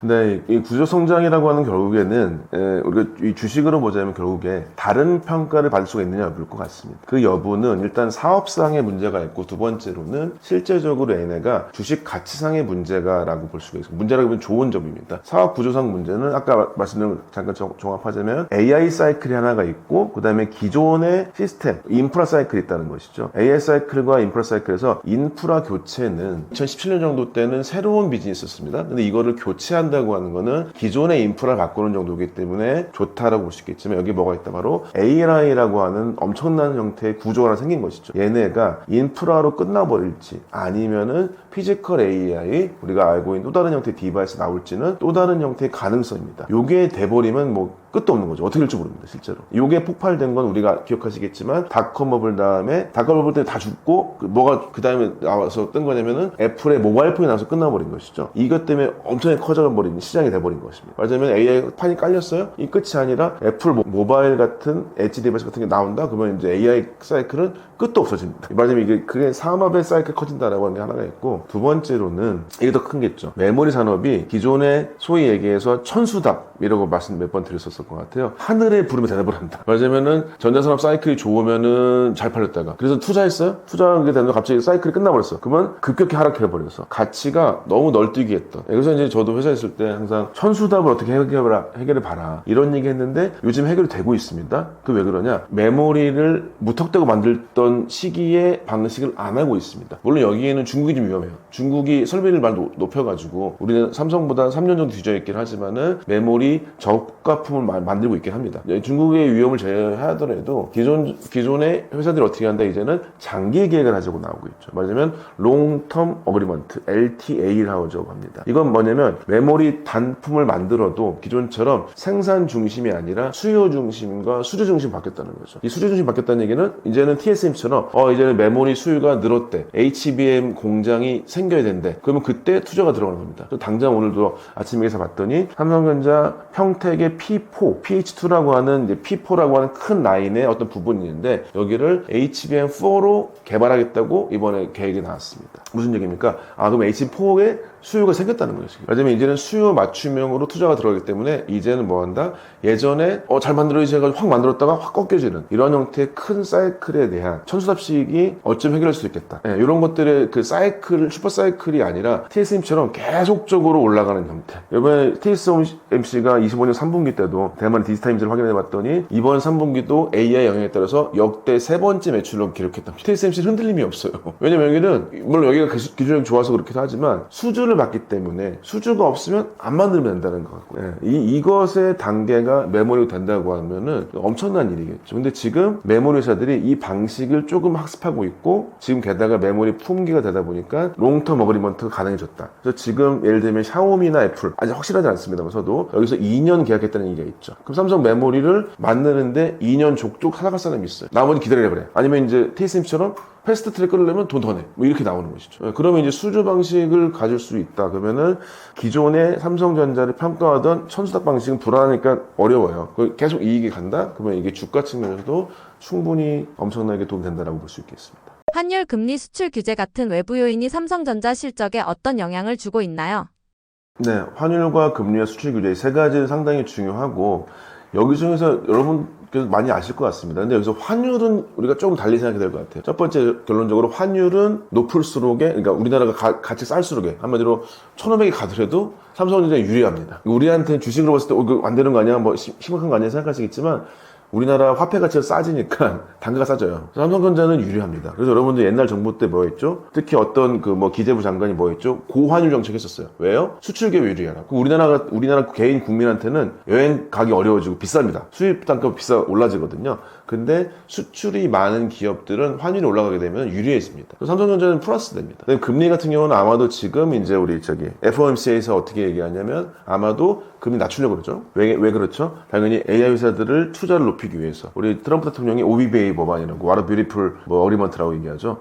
Speaker 2: 네, 이 구조성장이라고 하는 결국에는 우리가 이 주식으로 보자면 결국에 다른 평가를 받을 수가 있느냐 여부일 것 같습니다. 그 여부는 일단 사업상의 문제가 있고 두 번째로는 실제적으로 얘네가 주식 가치상의 문제가라고 볼 수가 있습니다. 문제라고 하면 좋은 점입니다. 사업 구조상 문제는 아까 말씀드린 잠깐 종합하자면 AI 사이클이 하나가 있고 그 다음에 기존의 시스템, 인프라 사이클이 있다는 것이죠. AI 사이클과 인프라 사이클에서 인프라 교체는 2017년 정도 때는 새로운 비즈니스였습니다. 근데 이거를 교체한다고 하는 거는 기존의 인프라를 바꾸는 정도이기 때문에 좋다라고 볼 수 있겠지만 여기 뭐가 있다? 바로 AI라고 하는 엄청난 형태의 구조가 하나 생긴 것이죠. 얘네가 인프라로 끝나버릴지 아니면은 피지컬 AI, 우리가 알고 있는 또 다른 형태의 디바이스 나올지는 또 다른 형태의 가능성입니다. 요게 돼버리면 뭐 끝도 없는 거죠. 어떻게 될지 모릅니다, 실제로. 요게 폭발된 건 우리가 기억하시겠지만 닷컴 버블 다음에 닷컴 버블 때 다 죽고 뭐가 그 다음에 나와서 뜬 거냐면은 애플의 모바일 폰이 나와서 끝나버린 것이죠. 이것 때문에 엄청나게 커져버린 시장이 돼버린 것입니다. 말하자면 AI 판이 깔렸어요. 이 끝이 아니라 애플 모바일 같은 엣지 디바이스 같은 게 나온다. 그러면 이제 AI 사이클은 끝도 없어집니다. 말하자면 그게 산업의 사이클 커진다라고 하는 게 하나가 있고, 두 번째로는 이게 더 큰겠죠. 메모리 산업이 기존에 소위 얘기해서 천수답이라고 말씀 몇 번 드렸었을 것 같아요. 하늘에 부르면 대답을 한다. 말하자면은 전자산업 사이클이 좋으면은 잘 팔렸다가 그래서 투자했어요. 투자하게 되면 갑자기 사이클이 끝나버렸어. 그러면 급격히 하락해버렸어. 가치가 너무 널뛰기 했던. 그래서 이제 저도 회사에 있을 때 항상 천수답을 어떻게 해결해 봐라 이런 얘기 했는데 요즘 해결이 되고 있습니다. 그 왜 그러냐? 메모리를 무턱대고 만들던 시기에 방식을 안 하고 있습니다. 물론 여기에는 중국이 좀 위험해요. 중국이 설비를 많이 높여가지고 우리는 삼성보다 3년 정도 뒤져 있긴 하지만은 메모리 저가품을 만들고 있긴 합니다. 중국의 위험을 제외하더라도 기존의 회사들이 어떻게 한다? 이제는 장기 계획을 하자고 나오고 있죠. 말하자면 롱텀 어그리먼트 LTA라고 합니다. 이건 뭐냐면 메모리 단품을 만들어도 기존처럼 생산 중심이 아니라 수요 중심과 수주 중심 바뀌었다는 거죠. 이 수주 중심 바뀌었다는 얘기는 이제는 TSMC처럼 이제는 메모리 수요가 늘었대. HBM 공장이 생겨야 된대. 그러면 그때 투자가 들어가는 겁니다. 당장 오늘도 아침에 기사 봤더니 삼성전자 평택의 P4, PH2라고 하는 이제 P4라고 하는 큰 라인의 어떤 부분이 있는데 여기를 HBM4로 개발하겠다고 이번에 계획이 나왔습니다. 무슨 얘기입니까? 그럼 HBM4에 수요가 생겼다는 거예요. 왜냐면 이제는 수요 맞춤형으로 투자가 들어가기 때문에 이제는 뭐 한다? 예전에 잘 만들어야지 해가지고 확 만들었다가 확 꺾여지는 이런 형태의 큰 사이클에 대한 천수답식이 어쩜 해결할 수도 있겠다. 이런 것들의 그 사이클, 슈퍼 사이클이 아니라 TSMC처럼 계속적으로 올라가는 형태. 이번에 TSMC가 25년 3분기 때도 대만 디지타임즈를 확인해 봤더니 이번 3분기도 AI 영향에 따라서 역대 세 번째 매출로 기록했답니다. TSMC는 흔들림이 없어요. 왜냐면 여기는 물론 여기가 기술력이 좋아서 그렇기도 하지만 수주를 받기 때문에 수주가 없으면 안 만들면 된다는 것 같고요. 이것의 단계가 메모리가 된다고 하면은 엄청난 일이겠죠. 근데 지금 메모리 회사들이 이 방식을 조금 학습하고 있고 지금 게다가 메모리 품귀가 되다 보니까 롱텀 어그리먼트가 가능해졌다. 그래서 지금 예를 들면 샤오미나 애플 아직 확실하지 않습니다만서도 여기서 2년 계약했다는 얘기가 있죠. 그럼 삼성 메모리를 만드는데 2년 족족 살아갈 사람이 있어요. 나머지 기다리라 그래. 아니면 이제 TSMC처럼 패스트 트랙 끌려면 돈 더 내. 뭐 이렇게 나오는 것이죠. 그러면 이제 수주 방식을 가질 수 있다. 그러면은 기존의 삼성전자를 평가하던 천수닥 방식은 불안하니까 어려워요. 계속 이익이 간다? 그러면 이게 주가 측면에서도 충분히 엄청나게 도움된다라고 볼 수 있겠습니다.
Speaker 1: 환율, 금리, 수출 규제 같은 외부 요인이 삼성전자 실적에 어떤 영향을 주고 있나요?
Speaker 2: 네, 환율과 금리와 수출 규제 이 세 가지는 상당히 중요하고 여기 중에서 여러분께서 많이 아실 것 같습니다. 근데 여기서 환율은 우리가 조금 달리 생각해야 될 것 같아요. 첫 번째 결론적으로 환율은 높을수록에 그러니까 우리나라가 같이 쌀수록에 한마디로 1,500이 가더라도 삼성전자가 유리합니다. 우리한테는 주식으로 봤을 때 이거 안 되는 거 아니야? 뭐 심각한 거 아니야? 생각하시겠지만 우리나라 화폐 가치가 싸지니까 단가가 싸져요. 삼성전자는 유리합니다. 그래서 여러분들 옛날 정부 때 뭐 했죠? 특히 어떤 그 뭐 기재부 장관이 뭐 했죠? 고환율 정책 했었어요. 왜요? 수출계 유리하라. 우리나라 개인 국민한테는 여행 가기 어려워지고 비쌉니다. 수입 단가 올라지거든요. 근데 수출이 많은 기업들은 환율이 올라가게 되면 유리해집니다. 삼성전자는 플러스 됩니다. 금리 같은 경우는 아마도 지금 이제 우리 FOMC에서 어떻게 얘기하냐면 아마도 금리 낮추려고 그러죠. 왜 그렇죠? 당연히 AI 회사들을 투자를 높이기 위해서. 우리 트럼프 대통령이 OBBA 법안이라고 What a beautiful 어그리먼트라고 얘기하죠.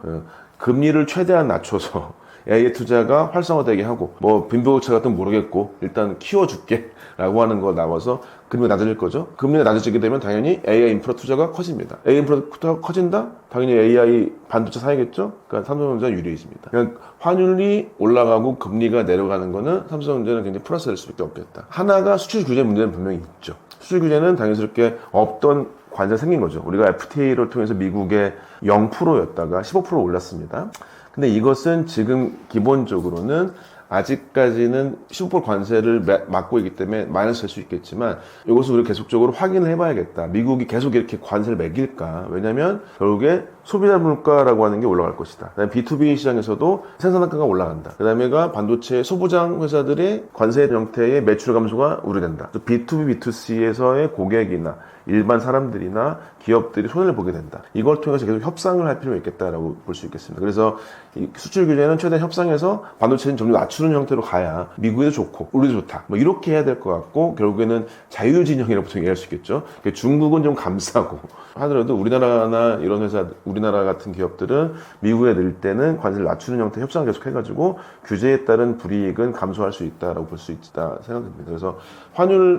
Speaker 2: 금리를 최대한 낮춰서 AI 투자가 활성화되게 하고 빈부격차 같은 건 모르겠고 일단 키워줄게 라고 하는 거 나와서 금리가 낮아질 거죠. 금리가 낮아지게 되면 당연히 AI 인프라 투자가 커집니다. AI 인프라 투자가 커진다? 당연히 AI 반도체 사야겠죠. 그러니까 삼성전자 유리해집니다. 그러니까 환율이 올라가고 금리가 내려가는 거는 삼성전자는 굉장히 플러스 될 수밖에 없겠다. 하나가 수출 규제 문제는 분명히 있죠. 수출 규제는 당연스럽게 없던 관세가 생긴 거죠. 우리가 FTA를 통해서 미국의 0%였다가 15% 올랐습니다. 근데 이것은 지금 기본적으로는 아직까지는 15% 관세를 막고 있기 때문에 마이너스 될 수 있겠지만 이것을 우리가 계속적으로 확인을 해봐야겠다. 미국이 계속 이렇게 관세를 매길까? 왜냐면 결국에 소비자 물가라고 하는 게 올라갈 것이다. 그다음에 B2B 시장에서도 생산 단가가 올라간다. 그다음에가 반도체 소부장 회사들의 관세 형태의 매출 감소가 우려된다. B2B, B2C에서의 고객이나 일반 사람들이나 기업들이 손해를 보게 된다. 이걸 통해서 계속 협상을 할 필요가 있겠다라고 볼 수 있겠습니다. 그래서 이 수출 규제는 최대한 협상해서 반도체는 점점 낮추는 형태로 가야 미국에도 좋고 우리도 좋다. 뭐 이렇게 해야 될 것 같고 결국에는 자유진영이라고 보통 얘기할 수 있겠죠. 중국은 좀 감싸고 하더라도 우리나라나 이런 회사, 우리나라 같은 기업들은 미국에 늘 때는 관세를 낮추는 형태의 협상을 계속 해가지고 규제에 따른 불이익은 감소할 수 있다라고 볼 수 있다 생각됩니다. 그래서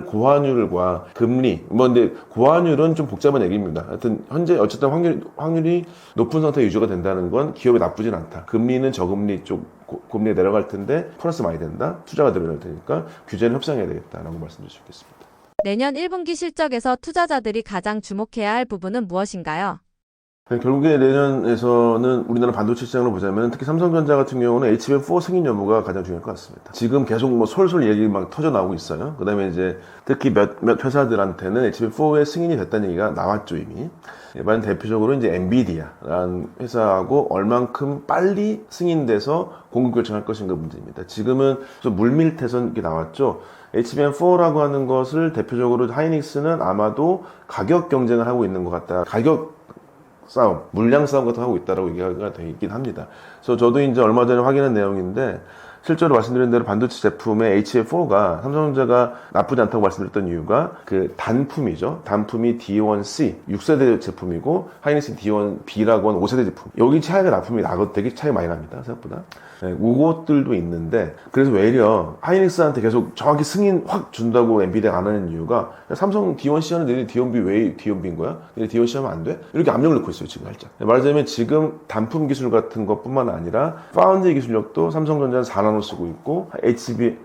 Speaker 2: 고환율과 금리, 근데 고환율은 좀 복잡한 얘기입니다. 하여튼 현재 어쨌든 확률이 높은 상태에 유지가 된다는 건 기업에 나쁘진 않다. 금리는 저금리 쪽 금리가 내려갈 텐데 플러스 많이 된다. 투자가 들어갈 테니까 규제는 협상해야 되겠다라고 말씀드릴 수 있겠습니다.
Speaker 1: 내년 1분기 실적에서 투자자들이 가장 주목해야 할 부분은 무엇인가요?
Speaker 2: 결국에 내년에서는 우리나라 반도체 시장을 보자면 특히 삼성전자 같은 경우는 HBM4 승인 여부가 가장 중요할 것 같습니다. 지금 계속 솔솔 얘기 막 터져 나오고 있어요. 그 다음에 이제 특히 몇 회사들한테는 HBM4의 승인이 됐다는 얘기가 나왔죠, 이미. 이번 대표적으로 이제 엔비디아라는 회사하고 얼만큼 빨리 승인돼서 공급 결정할 것인가 문제입니다. 지금은 좀 물밀태선 게 나왔죠. HBM4라고 하는 것을 대표적으로 하이닉스는 아마도 가격 경쟁을 하고 있는 것 같다. 가격 싸움, 물량 싸움 같은 거 하고 있다라고 얘기가 되긴 합니다. 그래서 저도 이제 얼마 전에 확인한 내용인데 실제로 말씀드린 대로 반도체 제품의 HBM4가 삼성전자가 나쁘지 않다고 말씀드렸던 이유가 그 단품이죠. 단품이 D1C 6세대 제품이고 하이닉스 D1B라고 하는 5세대 제품. 여기 차이가 납품이 되게 차이 많이 납니다. 생각보다. 네, 그것들도 있는데 그래서 외려 하이닉스한테 계속 정확히 승인 확 준다고 엔비디아가 안 하는 이유가 삼성 D1C 하는 너네 D1B 왜 D1B인 거야? 너네 D1C 하면 안 돼? 이렇게 압력을 넣고 있어요 지금 살짝. 말하자면 지금 단품 기술 같은 것뿐만 아니라 파운드리 기술력도 삼성전자는 4나노 쓰고 있고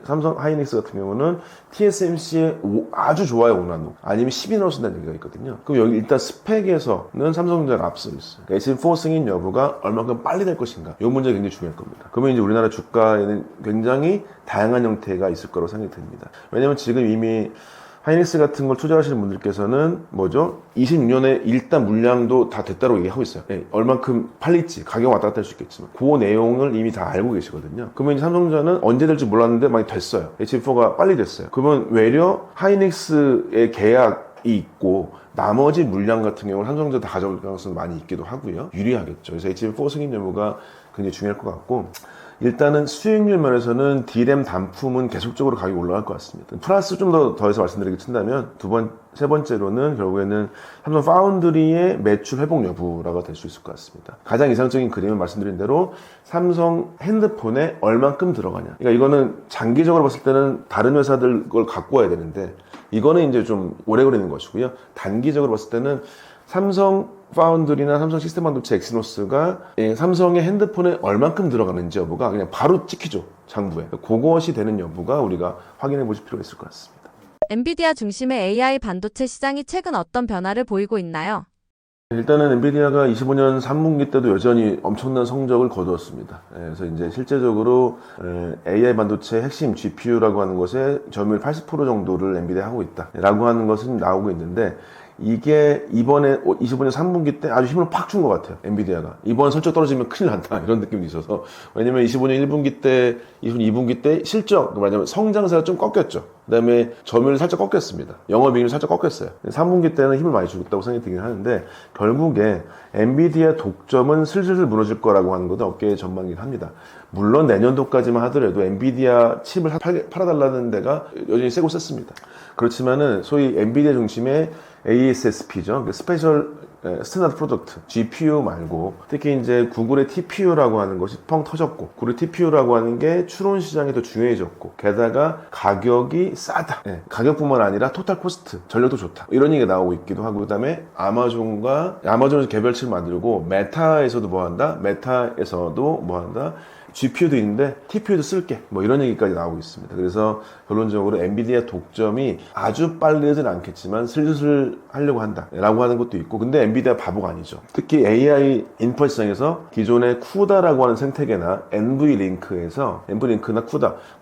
Speaker 2: 삼성 하이닉스 같은 경우는 TSMC의 아주 좋아요 5나노 아니면 12나노 쓴다는 얘기가 있거든요. 그럼 여기 일단 스펙에서는 삼성전자가 앞서 있어요. 그러니까 HBM4 승인 여부가 얼마큼 빨리 될 것인가 이 문제가 굉장히 중요할 겁니다. 그러면 이제 우리나라 주가에는 굉장히 다양한 형태가 있을 거라고 생각이 듭니다. 왜냐면 지금 이미 하이닉스 같은 걸 투자하시는 분들께서는 뭐죠? 26년에 일단 물량도 다 됐다고 얘기하고 있어요. 네, 얼만큼 팔릴지 가격 왔다 갔다 할 수 있겠지만 그 내용을 이미 다 알고 계시거든요. 그러면 삼성전자는 언제 될지 몰랐는데 많이 됐어요. HB4가 빨리 됐어요. 그러면 외려 하이닉스의 계약이 있고 나머지 물량 같은 경우는 삼성전자 다 가져올 가능성이 많이 있기도 하고요. 유리하겠죠. 그래서 HB4 승인 여부가 굉장히 중요할 것 같고, 일단은 수익률 면에서는 D램 단품은 계속적으로 가격이 올라갈 것 같습니다. 플러스 좀 더해서 말씀드리게 친다면 세 번째로는 결국에는 삼성 파운드리의 매출 회복 여부라고 될 수 있을 것 같습니다. 가장 이상적인 그림은 말씀드린 대로 삼성 핸드폰에 얼만큼 들어가냐. 그러니까 이거는 장기적으로 봤을 때는 다른 회사들 걸 갖고 와야 되는데, 이거는 이제 좀 오래 걸리는 것이고요. 단기적으로 봤을 때는 삼성 파운드리나 삼성 시스템 반도체 엑시노스가 삼성의 핸드폰에 얼만큼 들어가는지 여부가 그냥 바로 찍히죠, 장부에. 그것이 되는 여부가 우리가 확인해 보실 필요가 있을 것 같습니다.
Speaker 1: 엔비디아 중심의 AI 반도체 시장이 최근 어떤 변화를 보이고 있나요?
Speaker 2: 일단은 엔비디아가 25년 3분기 때도 여전히 엄청난 성적을 거두었습니다. 그래서 이제 실제적으로 AI 반도체 핵심 GPU라고 하는 것에 점유율 80% 정도를 엔비디아 하고 있다라고 하는 것은 나오고 있는데, 이게 이번에 25년 3분기 때 아주 힘을 팍 준 것 같아요, 엔비디아가. 이번 설정 떨어지면 큰일 난다, 이런 느낌이 있어서. 왜냐면 25년 1분기 때, 25년 2분기 때 실적, 말하자면 성장세가 좀 꺾였죠. 그 다음에 점유율 살짝 꺾였습니다. 영업이익률 살짝 꺾였어요. 3분기 때는 힘을 많이 주겠다고 생각이 들긴 하는데, 결국에 엔비디아 독점은 슬슬 무너질 거라고 하는 것도 업계의 전망이긴 합니다. 물론 내년도까지만 하더라도 엔비디아 칩을 팔아달라는 데가 여전히 세고 셌습니다. 그렇지만은 소위 엔비디아 중심의 ASSP죠. 스페셜 스탠다드 프로덕트, GPU 말고 특히 이제 구글의 TPU라고 하는 것이 펑 터졌고, 구글 TPU라고 하는 게 추론 시장이 더 중요해졌고, 게다가 가격이 싸다. 가격뿐만 아니라 토탈 코스트, 전력도 좋다. 이런 얘기가 나오고 있기도 하고, 그 다음에 아마존에서 개별칩을 만들고, 메타에서도 뭐 한다? 메타에서도 뭐 한다? GPU도 있는데 TPU도 쓸게, 뭐 이런 얘기까지 나오고 있습니다. 그래서 결론적으로 엔비디아 독점이 아주 빨리는 않겠지만 슬슬 하려고 한다 라고 하는 것도 있고, 근데 엔비디아 바보가 아니죠. 특히 AI 인퍼 시장에서 기존의 쿠다라고 하는 생태계나 NV링크나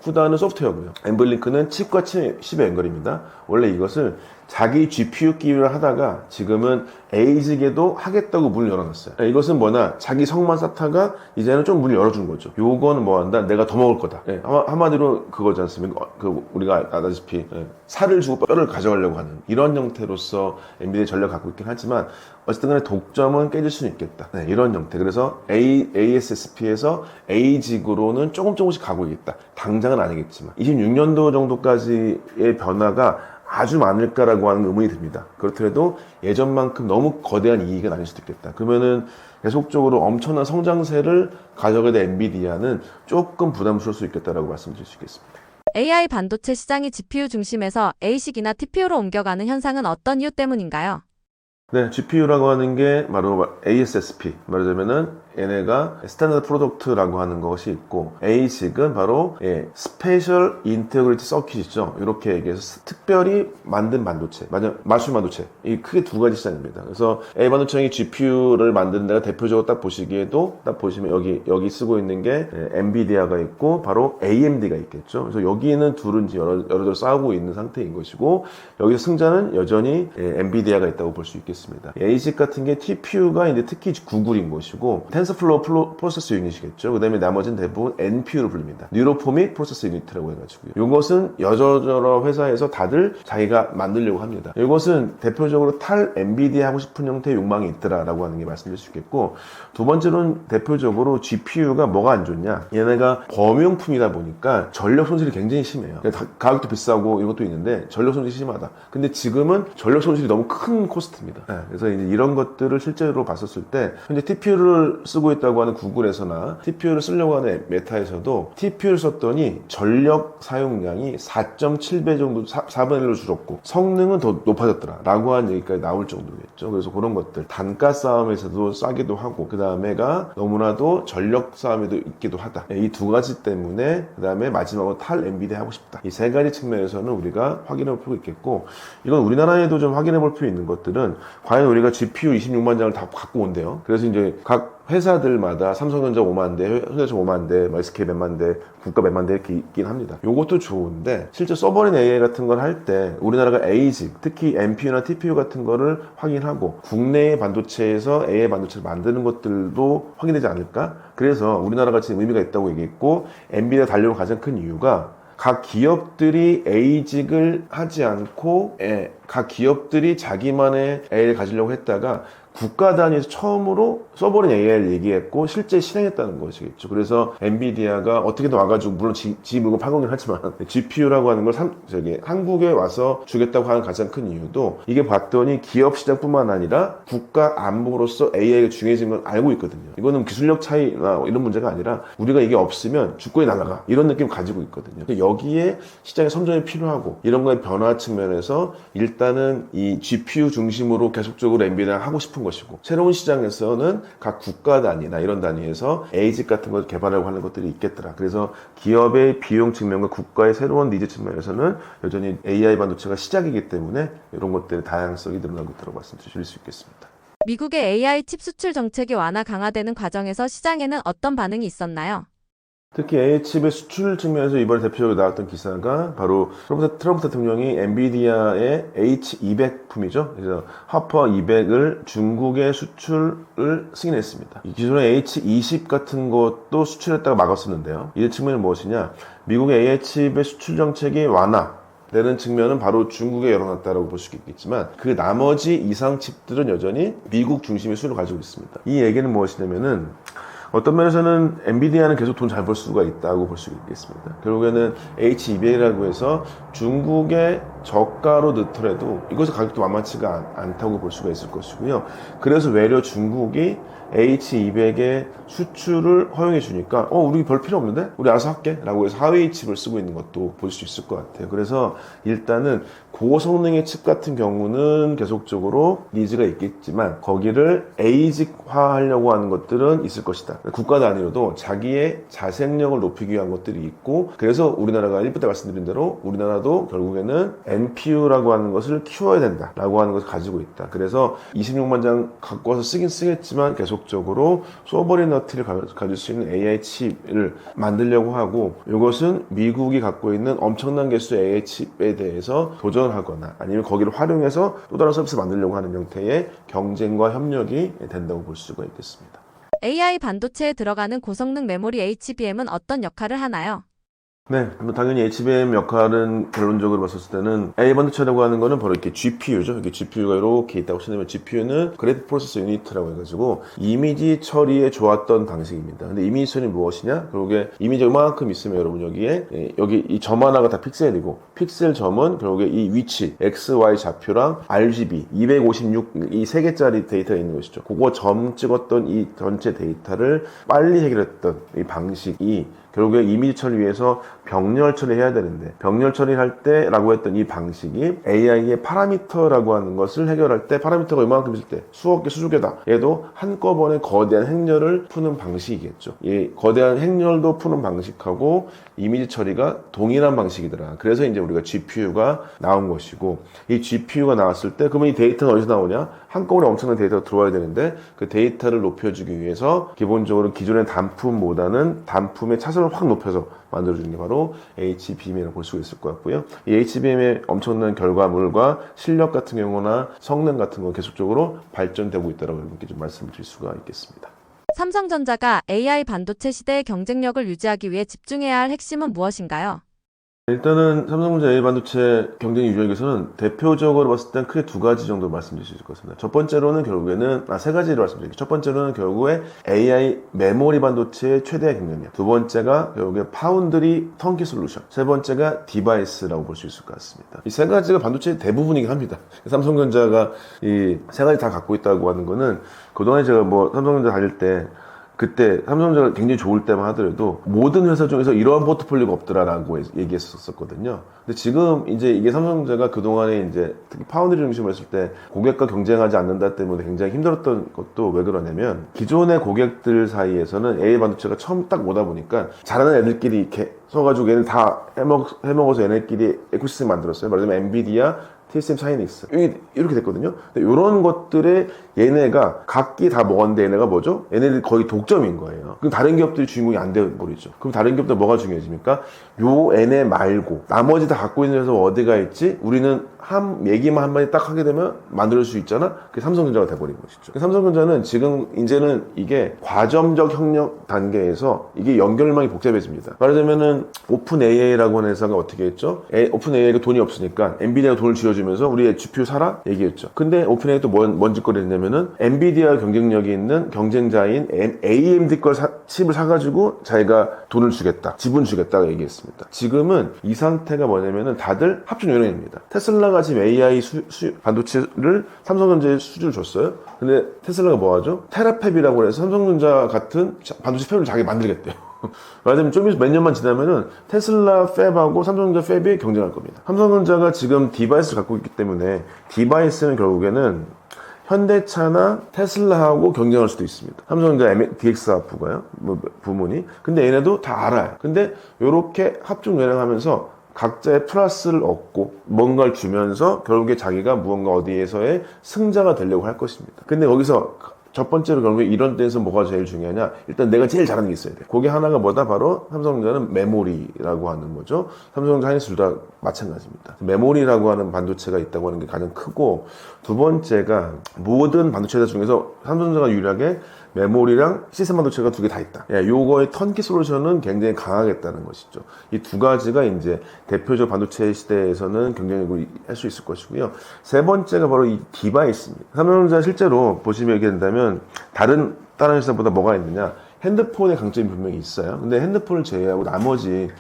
Speaker 2: 쿠다는 소프트웨어고요. NV링크는 칩과 칩의 연결입니다. 원래 이것을 자기 GPU 끼를 하다가 지금은 에이직에도 하겠다고 문을 열어놨어요. 이것은 뭐냐, 자기 성만 쌓다가 이제는 좀 문을 열어준 거죠. 요거는 뭐 한다? 내가 더 먹을 거다. 한마디로 그거지 않습니까? 우리가 아다시피 살을 주고 뼈를 가져가려고 하는 이런 형태로서 엔비디아 전략을 갖고 있긴 하지만, 어쨌든 간에 독점은 깨질 수는 있겠다. 이런 형태. 그래서 ASSP에서 에이직으로는 조금씩 가고 있겠다. 당장은 아니겠지만 26년도 정도까지의 변화가 아주 많을까라고 하는 의문이 듭니다. 그렇더라도 예전만큼 너무 거대한 이익은 아닐 수도 있겠다. 그러면은 계속적으로 엄청난 성장세를 가져가게 된 엔비디아는 조금 부담스러울 수 있겠다라고 말씀드릴 수 있겠습니다.
Speaker 1: AI 반도체 시장이 GPU 중심에서 ASIC이나 TPU로 옮겨가는 현상은 어떤 이유 때문인가요?
Speaker 2: 네, GPU라고 하는 게 바로 ASSP, 말하자면은 얘네가 스탠다드 프로덕트라고 하는 것이 있고, ASIC은 바로 스페셜 인테그리티 서킷이죠. 이렇게 얘기해서 특별히 만든 반도체, 맞춤 반도체, 이 크게 두 가지 시장입니다. 그래서 A 반도체의 GPU를 만드는 데가 대표적으로 딱 보시면 여기 쓰고 있는 게 엔비디아가 있고 바로 AMD가 있겠죠. 그래서 여기는 둘은 여러들 싸우고 있는 상태인 것이고, 여기서 승자는 여전히 엔비디아가 있다고 볼 수 있겠습니다. ASIC 같은 게 TPU가 이제 특히 구글인 것이고, 텐서플로우 프로세서 유닛이겠죠. 그 다음에 나머지는 대부분 NPU로 불립니다. 뉴로포믹 프로세서 유닛이라고 해가지고요. 이것은 여러 회사에서 다들 자기가 만들려고 합니다. 이것은 대표적으로 탈 엔비디아 하고 싶은 형태의 욕망이 있더라라고 하는 게 말씀드릴 수 있겠고, 두 번째로는 대표적으로 GPU가 뭐가 안 좋냐, 얘네가 범용품이다 보니까 전력 손실이 굉장히 심해요. 가격도 비싸고 이것도 있는데 전력 손실이 심하다. 근데 지금은 전력 손실이 너무 큰 코스트입니다. 그래서 이제 이런 것들을 실제로 봤었을 때, 현재 TPU를 쓰고 있다고 하는 구글에서나 TPU를 쓰려고 하는 메타에서도 TPU를 썼더니 전력 사용량이 4.7배 정도 4분의 1로 줄었고 성능은 더 높아졌더라 라고 하는 얘기까지 나올 정도겠죠. 그래서 그런 것들, 단가 싸움에서도 싸기도 하고, 그 다음에가 너무나도 전력 싸움에도 있기도 하다. 이 두 가지 때문에, 그 다음에 마지막으로 탈 엔비디아 하고 싶다. 이 세 가지 측면에서는 우리가 확인해 볼 필요가 있겠고, 이건 우리나라에도 좀 확인해 볼 필요 있는 것들은, 과연 우리가 GPU 26만 장을 다 갖고 온대요. 그래서 이제 각 회사들마다 삼성전자 5만 대, 현대차 5만 대, SK 몇만 대, 국가 몇만 대 이렇게 있긴 합니다. 요것도 좋은데, 실제 서버린 AI 같은 걸 할 때 우리나라가 ASIC, 특히 NPU나 TPU 같은 거를 확인하고 국내의 반도체에서 AI 반도체를 만드는 것들도 확인되지 않을까? 그래서 우리나라가 지금 의미가 있다고 얘기했고, 엔비디아 달려온 가장 큰 이유가, 각 기업들이 ASIC을 하지 않고 각 기업들이 자기만의 AI를 가지려고 했다가 국가 단위에서 처음으로 써버린 AI를 얘기했고 실제 실행했다는 것이겠죠. 그래서 엔비디아가 어떻게든 와가지고 물론 지 물건 파공을 하지만 GPU라고 하는 걸 한국에 와서 주겠다고 하는 가장 큰 이유도 이게 봤더니 기업 시장뿐만 아니라 국가 안보로서 AI가 중요해진 걸 알고 있거든요. 이거는 기술력 차이나 이런 문제가 아니라 우리가 이게 없으면 주권이 날아가 이런 느낌 가지고 있거든요. 여기에 시장의 선점이 필요하고 이런 거의 변화 측면에서 일단은 이 GPU 중심으로 계속적으로 엔비디아가 하고 싶은 것이고 새로운 시장에서는 각 국가 단위나 이런 단위에서 ASIC 같은 걸 개발하려고 하는 것들이 있겠더라. 그래서 기업의 비용 측면과 국가의 새로운 니즈 측면에서는 여전히 AI 반도체가 시작이기 때문에 이런 것들의 다양성이 늘어나고 있다고 말씀드릴 수 있겠습니다.
Speaker 1: 미국의 AI 칩 수출 정책이 완화 강화되는 과정에서 시장에는 어떤 반응이 있었나요?
Speaker 2: 특히 AI 칩의 수출 측면에서 이번에 대표적으로 나왔던 기사가 바로 트럼프 대통령이 엔비디아의 H200 품이죠. 그래서 하퍼 200을 중국에 수출을 승인했습니다. 기존의 H20 같은 것도 수출했다가 막았었는데요. 이 측면은 무엇이냐? 미국의 AI 칩의 수출 정책이 완화되는 측면은 바로 중국에 열어놨다라고 볼 수 있겠지만 그 나머지 이상 칩들은 여전히 미국 중심의 수를 가지고 있습니다. 이 얘기는 무엇이냐면은 어떤 면에서는 엔비디아는 계속 돈 잘 벌 수가 있다고 볼 수 있겠습니다. 결국에는 H200이라고 해서 중국의 저가로 넣더라도 이것의 가격도 만만치가 않다고 볼 수가 있을 것이고요. 그래서 외려 중국이 H200의 수출을 허용해 주니까 우리 별 필요 없는데? 우리 알아서 할게 라고 해서 하웨이 칩을 쓰고 있는 것도 볼 수 있을 것 같아요. 그래서 일단은 고성능의 칩 같은 경우는 계속적으로 니즈가 있겠지만 거기를 ASIC화 하려고 하는 것들은 있을 것이다. 국가 단위로도 자기의 자생력을 높이기 위한 것들이 있고 그래서 우리나라가 1부 때 말씀드린 대로 우리나라도 결국에는 NPU라고 하는 것을 키워야 된다라고 하는 것을 가지고 있다. 그래서 26만 장 갖고 와서 쓰긴 쓰겠지만 계속적으로 소버리너티를 가질 수 있는 AI 칩을 만들려고 하고 이것은 미국이 갖고 있는 엄청난 개수의 AI 칩에 대해서 도전하거나 아니면 거기를 활용해서 또 다른 서비스를 만들려고 하는 형태의 경쟁과 협력이 된다고 볼 수가 있겠습니다.
Speaker 1: AI 반도체에 들어가는 고성능 메모리 HBM은 어떤 역할을 하나요?
Speaker 2: 네, 당연히 HBM 역할은 결론적으로 봤을 때는 AI 반도체라고 하는 거는 바로 이렇게 GPU죠. 이렇게 GPU가 이렇게 있다고 치면 GPU는 그래픽 프로세서 유니트라고 해가지고 이미지 처리에 좋았던 방식입니다. 근데 이미지 처리는 무엇이냐? 결국에 이미지가 이만큼 있으면 여러분 여기 이 점 하나가 다 픽셀이고 픽셀 점은 결국에 이 위치 X, Y 좌표랑 RGB 256 이 3개짜리 데이터가 있는 것이죠. 그거 점 찍었던 이 전체 데이터를 빨리 해결했던 이 방식이 결국에 이미지 처리 위해서 병렬 처리해야 되는데 병렬 처리할 때라고 했던 이 방식이 AI의 파라미터라고 하는 것을 해결할 때 파라미터가 이만큼 있을 때 수억 개 수십 개다. 얘도 한꺼번에 거대한 행렬을 푸는 방식이겠죠. 이 거대한 행렬도 푸는 방식하고 이미지 처리가 동일한 방식이더라. 그래서 이제 우리가 GPU가 나온 것이고 이 GPU가 나왔을 때 그러면 이 데이터는 어디서 나오냐? 한꺼번에 엄청난 데이터가 들어와야 되는데 그 데이터를 높여주기 위해서 기본적으로 기존의 단품보다는 단품의 차선을 확 높여서 만들어주는 게 바로 HBM이라고 볼 수가 있을 것 같고요. 이 HBM의 엄청난 결과물과 실력 같은 경우나 성능 같은 거 계속적으로 발전되고 있다고 이렇게 좀 말씀을 드릴 수가 있겠습니다.
Speaker 1: 삼성전자가 AI 반도체 시대의 경쟁력을 유지하기 위해 집중해야 할 핵심은 무엇인가요?
Speaker 2: 일단은 삼성전자 AI 반도체 경쟁 유지하기 위해서는 대표적으로 봤을 땐 크게 두 가지 정도 말씀드릴 수 있을 것 같습니다. 첫 번째로는 결국에는 세 가지를 말씀드릴게요. 첫 번째로는 결국에 AI 메모리 반도체의 최대 경쟁력. 두 번째가 결국에 파운드리 턴키 솔루션. 세 번째가 디바이스라고 볼 수 있을 것 같습니다. 이 세 가지가 반도체의 대부분이긴 합니다. 삼성전자가 이 세 가지 다 갖고 있다고 하는 거는 그동안에 제가 삼성전자 다닐 때 그때 삼성전자가 굉장히 좋을 때만 하더라도 모든 회사 중에서 이러한 포트폴리오가 없더라라고 얘기했었거든요. 근데 지금 이제 이게 삼성전자가 그동안에 이제 특히 파운드리 중심으로 했을 때 고객과 경쟁하지 않는다 때문에 굉장히 힘들었던 것도 왜 그러냐면 기존의 고객들 사이에서는 AI 반도체가 처음 딱 오다 보니까 잘하는 애들끼리 이렇게 서가지고 얘네 다 해먹어서 얘네끼리 에코시스템 만들었어요. 말하자면 엔비디아, TSM 사이닉스 이렇게 됐거든요. 근데 이런 것들에 얘네가 각기 다 먹었는데 얘네가 뭐죠? 얘네들이 거의 독점인 거예요. 그럼 다른 기업들이 주인공이 안 되어버리죠. 그럼 다른 기업들 뭐가 중요해집니까? 요 얘네 말고 나머지 다 갖고 있는 회사가 어디가 있지? 우리는 얘기만 한마디 딱 하게 되면 만들 수 있잖아? 그게 삼성전자가 돼버린 것이죠. 삼성전자는 지금 이제는 이게 과점적 협력 단계에서 이게 연결망이 복잡해집니다. 말하자면은 오픈 AI라고 하는 회사가 어떻게 했죠? 오픈 AI가 돈이 없으니까 엔비디아가 돈을 쥐어 지어주면서 우리의 GPU 사라? 얘기했죠. 근데 오픈AI 또 뭔 짓거리 했냐면은 엔비디아 경쟁력이 있는 경쟁자인 AMD 걸 칩을 사가지고 자기가 돈을 주겠다, 지분 주겠다고 얘기했습니다. 지금은 이 상태가 뭐냐면은 다들 합종 요령입니다. 테슬라가 지금 AI 반도체를 삼성전자에 수주를 줬어요. 근데 테슬라가 뭐 하죠? 테라팹이라고 해서 삼성전자 같은 반도체 팹을 자기 만들겠대요. 말하자면 좀 몇 년만 지나면은 테슬라 팹하고 삼성전자 팹이 경쟁할 겁니다. 삼성전자가 지금 디바이스를 갖고 있기 때문에 디바이스는 결국에는 현대차나 테슬라하고 경쟁할 수도 있습니다. 삼성전자 DX하고가요, 부문이. 근데 얘네도 다 알아요. 근데 이렇게 합종 연행하면서 각자의 플러스를 얻고 뭔가를 주면서 결국에 자기가 무언가 어디에서의 승자가 되려고 할 것입니다. 근데 거기서 첫 번째로 결국에 이런 때에서 뭐가 제일 중요하냐? 일단 내가 제일 잘하는 게 있어야 돼. 그게 하나가 뭐다? 바로 삼성전자는 메모리라고 하는 거죠. 삼성전자, 하이닉스 둘 다 마찬가지입니다. 메모리라고 하는 반도체가 있다고 하는 게 가장 크고, 두 번째가 모든 반도체들 중에서 삼성전자가 유일하게 메모리랑 시스템 반도체가 두 개 다 있다. 요거의 턴키 솔루션은 굉장히 강하겠다는 것이죠. 이 두 가지가 이제 대표적 반도체 시대에서는 경쟁력을 할 수 있을 것이고요. 세 번째가 바로 이 디바이스입니다. 삼성전자 실제로 보시면 얘기 된다면 다른 회사보다 뭐가 있느냐? 핸드폰의 강점이 분명히 있어요. 근데 핸드폰을 제외하고 나머지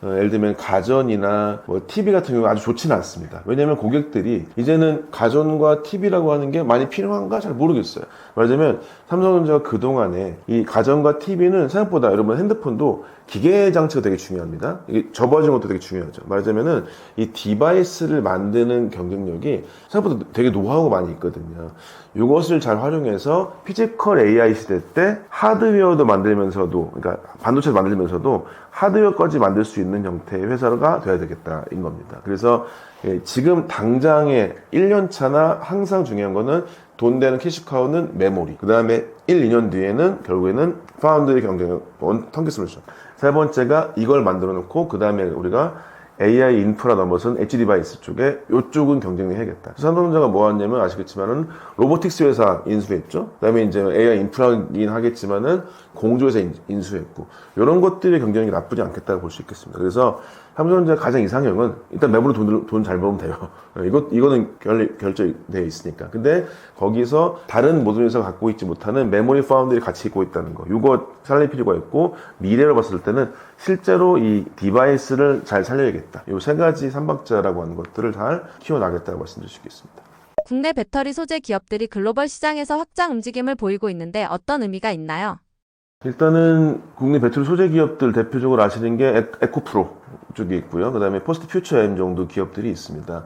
Speaker 2: 예를 들면 가전이나 뭐 TV 같은 경우는 아주 좋지는 않습니다. 왜냐하면 고객들이 이제는 가전과 TV라고 하는 게 많이 필요한가 잘 모르겠어요. 말하자면 삼성전자가 그동안에 이 가전과 TV는 생각보다 여러분 핸드폰도 기계 장치가 되게 중요합니다. 이게 접어지는 것도 되게 중요하죠. 말하자면은 이 디바이스를 만드는 경쟁력이 생각보다 되게 노하우가 많이 있거든요. 이것을 잘 활용해서 피지컬 AI 시대 때 하드웨어도 만들면서도, 그러니까 반도체도 만들면서도 하드웨어까지 만들 수 있는 형태의 회사가 돼야 되겠다인 겁니다. 그래서 지금 당장의 1년 차나 항상 중요한 거는 돈 되는 캐시카우는 메모리. 그 다음에 1, 2년 뒤에는 결국에는 파운드리 경쟁력, 턴키 솔루션. 세 번째가 이걸 만들어 놓고 그 다음에 우리가 AI 인프라 넘어선 엣지 디바이스 쪽에 이쪽은 경쟁을 해야겠다. 삼성전자가 뭐 하냐면 아시겠지만은 로보틱스 회사 인수했죠. 그다음에 이제 AI 인프라긴 하겠지만은 공조회사 인수했고 이런 것들이 경쟁력이 나쁘지 않겠다고 볼 수 있겠습니다. 그래서 삼성전자 가장 이상형은 일단 매물로 돈 잘 벌면 돼요. 이거는 결정되어 있으니까. 근데 거기서 다른 모든 회사가 갖고 있지 못하는 메모리 파운드들이 같이 있고 있다는 거. 이거 살릴 필요가 있고 미래로 봤을 때는 실제로 이 디바이스를 잘 살려야겠다. 이 세 가지 삼박자라고 하는 것들을 잘 키워나가겠다고 말씀드릴 수 있겠습니다.
Speaker 1: 국내 배터리 소재 기업들이 글로벌 시장에서 확장 움직임을 보이고 있는데 어떤 의미가 있나요?
Speaker 2: 일단은 국내 배터리 소재 기업들 대표적으로 아시는 게 에코프로 쪽에 있고요. 그 다음에 포스트 퓨처 M 정도 기업들이 있습니다.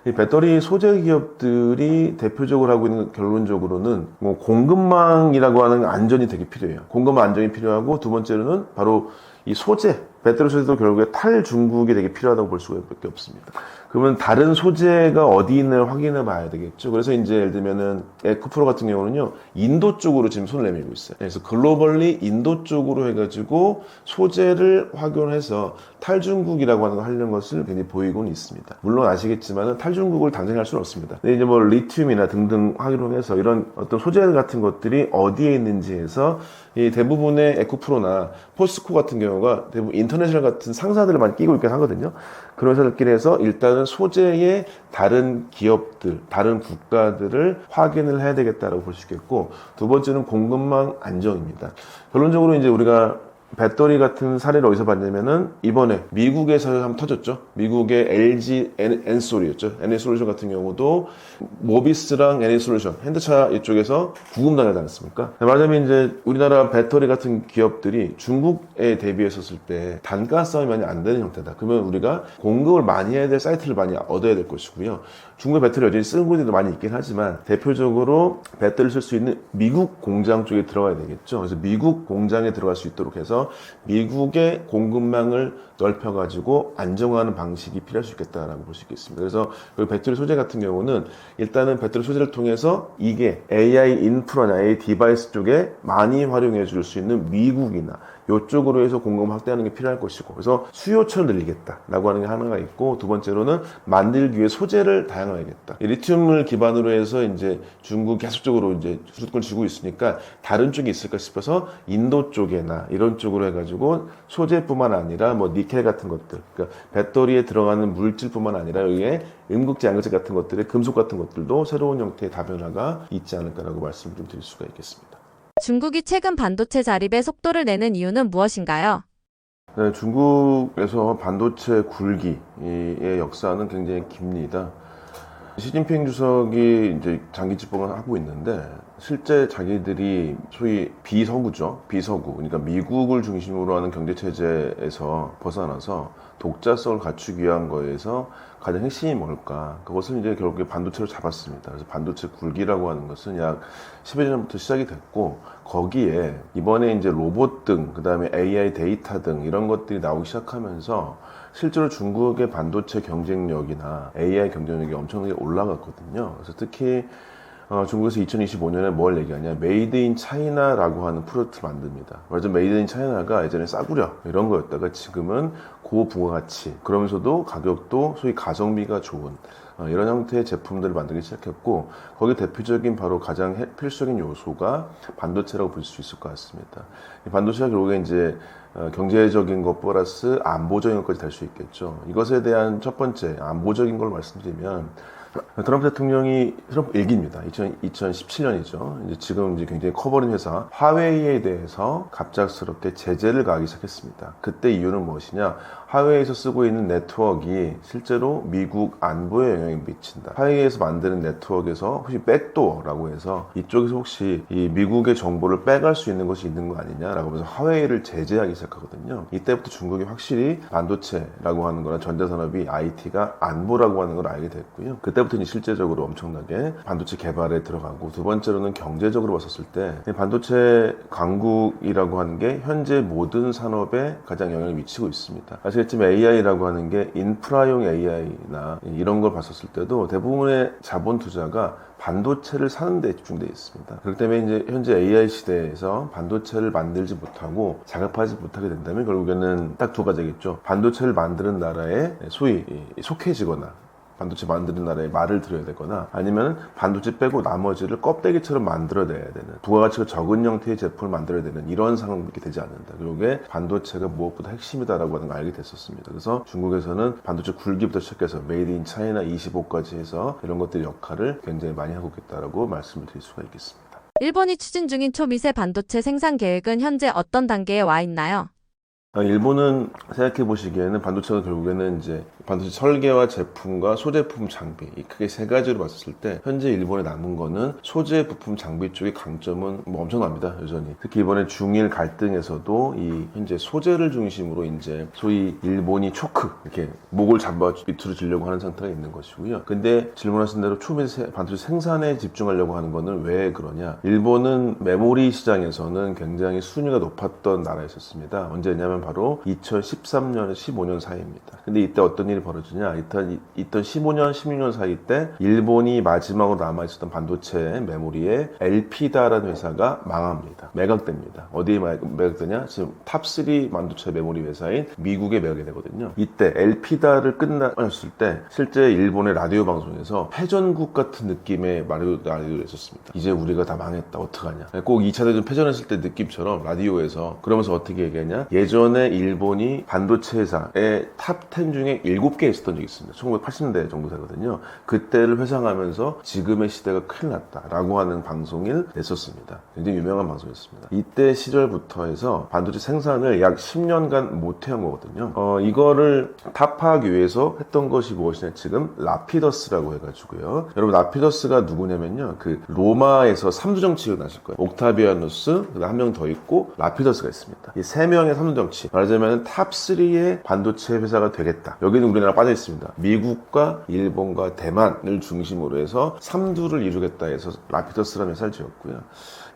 Speaker 2: 이 배터리 소재 기업들이 대표적으로 하고 있는 결론적으로는 뭐 공급망이라고 하는 안전이 되게 필요해요. 공급망 안정이 필요하고 두 번째로는 바로 이 소재, 배터리 소재도 결국에 탈중국이 되게 필요하다고 볼 수밖에 없습니다. 그러면 다른 소재가 어디 있는지 확인해 봐야 되겠죠. 그래서 이제 예를 들면은 에코프로 같은 경우는요, 인도 쪽으로 지금 손을 내밀고 있어요. 그래서 글로벌리 인도 쪽으로 해가지고 소재를 확인해서 탈중국이라고 하는 걸 하려는 것을 굉장히 보이고는 있습니다. 물론 아시겠지만은 탈중국을 당장할 수는 없습니다. 근데 이제 뭐 리튬이나 등등 확인해서 이런 어떤 소재 같은 것들이 어디에 있는지 해서 이 대부분의 에코프로나 포스코 같은 경우가 대부분 인터내셔널 같은 상사들을 많이 끼고 있긴 하거든요. 그런 회사들끼리 해서 일단은 소재의 다른 기업들, 다른 국가들을 확인을 해야 되겠다라고 볼 수 있겠고, 두 번째는 공급망 안정입니다. 결론적으로 이제 우리가 배터리 같은 사례를 어디서 봤냐면은 이번에 미국에서 한번 터졌죠. 미국의 LG 엔솔이었죠. NA솔루션 같은 경우도 모비스랑 NA솔루션 현대차 이쪽에서 구금당하지 않았습니까? 말하자면 이제 우리나라 배터리 같은 기업들이 중국에 대비했었을 때 단가 싸움이 많이 안 되는 형태다. 그러면 우리가 공급을 많이 해야 될 사이트를 많이 얻어야 될 것이고요. 중국 배터리 여전히 쓰는 곳들도 많이 있긴 하지만 대표적으로 배터리를 쓸 수 있는 미국 공장 쪽에 들어가야 되겠죠. 그래서 미국 공장에 들어갈 수 있도록 해서 미국의 공급망을 넓혀가지고 안정화하는 방식이 필요할 수 있겠다라고 볼 수 있겠습니다. 그래서 그 배터리 소재 같은 경우는 일단은 배터리 소재를 통해서 이게 AI 인프라나 AI 디바이스 쪽에 많이 활용해 줄 수 있는 미국이나 이쪽으로 해서 공급 확대하는 게 필요할 것이고, 그래서 수요처를 늘리겠다라고 하는 게 하나가 있고, 두 번째로는 만들기 위해 소재를 다양화하겠다. 리튬을 기반으로 해서 이제 중국 계속적으로 이제 주도권을 쥐고 있으니까 다른 쪽이 있을까 싶어서 인도 쪽이나 이런 쪽으로 해가지고 소재뿐만 아니라 뭐 니켈 같은 것들, 그러니까 배터리에 들어가는 물질뿐만 아니라 여기에 음극재, 양극재 같은 것들의 금속 같은 것들도 새로운 형태의 다변화가 있지 않을까라고 말씀을 좀 드릴 수가 있겠습니다.
Speaker 1: 중국이 최근 반도체 자립에 속도를 내는 이유는 무엇인가요?
Speaker 2: 네, 중국에서 반도체 굴기의 역사는 굉장히 깁니다. 시진핑 주석이 이제 장기 집권을 하고 있는데, 실제 자기들이 소위 비서구죠. 비서구. 그러니까 미국을 중심으로 하는 경제체제에서 벗어나서 독자성을 갖추기 위한 거에서 가장 핵심이 뭘까? 그것은 이제 결국에 반도체로 잡았습니다. 그래서 반도체 굴기라고 하는 것은 약 10여 년 전부터 시작이 됐고, 거기에 이번에 이제 로봇 등, 그 다음에 AI 데이터 등 이런 것들이 나오기 시작하면서 실제로 중국의 반도체 경쟁력이나 AI 경쟁력이 엄청나게 올라갔거든요. 그래서 특히 중국에서 2025년에 뭘 얘기하냐, 메이드 인 차이나라고 하는 프로젝트를 만듭니다. 말하자면 메이드 인 차이나가 예전에 싸구려 이런 거였다가 지금은 고부가가치, 그러면서도 가격도 소위 가성비가 좋은 이런 형태의 제품들을 만들기 시작했고, 거기 대표적인 바로 가장 필수적인 요소가 반도체라고 볼 수 있을 것 같습니다. 이 반도체가 결국에 이제 경제적인 것 플러스 안보적인 것까지 될 수 있겠죠. 이것에 대한 첫 번째 안보적인 걸 말씀드리면, 트럼프 대통령이, 트럼프 일기입니다. 2017년이죠. 이제 지금 이제 굉장히 커버린 회사 화웨이에 대해서 갑작스럽게 제재를 가하기 시작했습니다. 그때 이유는 무엇이냐? 화웨이에서 쓰고 있는 네트워크가 실제로 미국 안보에 영향을 미친다. 화웨이에서 만드는 네트워크에서 혹시 백도어라고 해서 이쪽에서 혹시 이 미국의 정보를 빼갈 수 있는 것이 있는 거 아니냐라고 해서 화웨이를 제재하기 시작하거든요. 이때부터 중국이 확실히 반도체라고 하는 거나 전자산업이 IT가 안보라고 하는 걸 알게 됐고요. 그때부터 이제 실제적으로 엄청나게 반도체 개발에 들어가고, 두 번째로는 경제적으로 봤었을 때 반도체 강국이라고 하는 게 현재 모든 산업에 가장 영향을 미치고 있습니다. 아시겠지만 AI라고 하는 게 인프라용 AI나 이런 걸 봤었을 때도 대부분의 자본 투자가 반도체를 사는 데 집중되어 있습니다. 그렇기 때문에 이제 현재 AI 시대에서 반도체를 만들지 못하고 작업하지 못하게 된다면 결국에는 딱 두 가지겠죠. 반도체를 만드는 나라에 소위 속해지거나, 반도체 만드는 나라에 말을 들여야 되거나, 아니면 반도체 빼고 나머지를 껍데기처럼 만들어내야 되는, 부가가치가 적은 형태의 제품을 만들어야 되는 이런 상황이 되지 않는다. 그게 반도체가 무엇보다 핵심이다라고 하는 걸 알게 됐었습니다. 그래서 중국에서는 반도체 굴기부터 시작해서 메이드 인 차이나 25까지 해서 이런 것들의 역할을 굉장히 많이 하고 있다라고 말씀을 드릴 수가 있겠습니다.
Speaker 1: 일본이 추진 중인 초미세 반도체 생산 계획은 현재 어떤 단계에 와 있나요?
Speaker 2: 일본은 생각해 보시기에는 반도체가 결국에는 이제 반도체 설계와 제품과 소재품 장비, 이 크게 세 가지로 봤을 때 현재 일본에 남은 거는 소재 부품 장비 쪽의 강점은 뭐 엄청납니다. 여전히. 특히 이번에 중일 갈등에서도 이 현재 소재를 중심으로 이제 소위 일본이 초크, 이렇게 목을 잡아 밑으로 지려고 하는 상태가 있는 것이고요. 근데 질문하신 대로 초미세 반도체 생산에 집중하려고 하는 거는 왜 그러냐? 일본은 메모리 시장에서는 굉장히 순위가 높았던 나라였었습니다. 언제냐면 바로 2013년에서 15년 사이입니다. 근데 이때 어떤 일이 벌어지냐? 일단 2015년, 16년 사이 때 일본이 마지막으로 남아있었던 반도체 메모리에 엘피다라는 회사가 망합니다. 매각됩니다. 어디에 매각되냐? 지금 탑3 반도체 메모리 회사인 미국에 매각이 되거든요. 이때 엘피다를 끝났을 때 실제 일본의 라디오 방송에서 패전국 같은 느낌의 라디오를 했었습니다. 이제 우리가 다 망했다. 어떡하냐? 꼭 2차 대전 패전했을 때 느낌처럼 라디오에서, 그러면서 어떻게 얘기하냐? 예전에 일본이 반도체 회사의 탑10 중에 7개 있었던 적이 있습니다. 1980년대 정도 되거든요. 그때를 회상하면서 지금의 시대가 큰일 났다라고 하는 방송을 냈었습니다. 굉장히 유명한 방송이었습니다. 이때 시절부터 해서 반도체 생산을 약 10년간 못해온 거거든요. 이거를 타파하기 위해서 했던 것이 무엇이냐? 지금 라피더스라고 해가지고요. 여러분, 라피더스가 누구냐면요. 그 로마에서 삼두정치가 나실 거예요. 옥타비아누스, 한 명 더 있고 라피더스가 있습니다. 이 세 명의 삼두정치, 말하자면 탑3의 반도체 회사가 되겠다. 여기는 우리나라 빠져 있습니다. 미국과 일본과 대만을 중심으로 해서 삼두를 이루겠다 해서 라피더스라는 회사를 지었고요.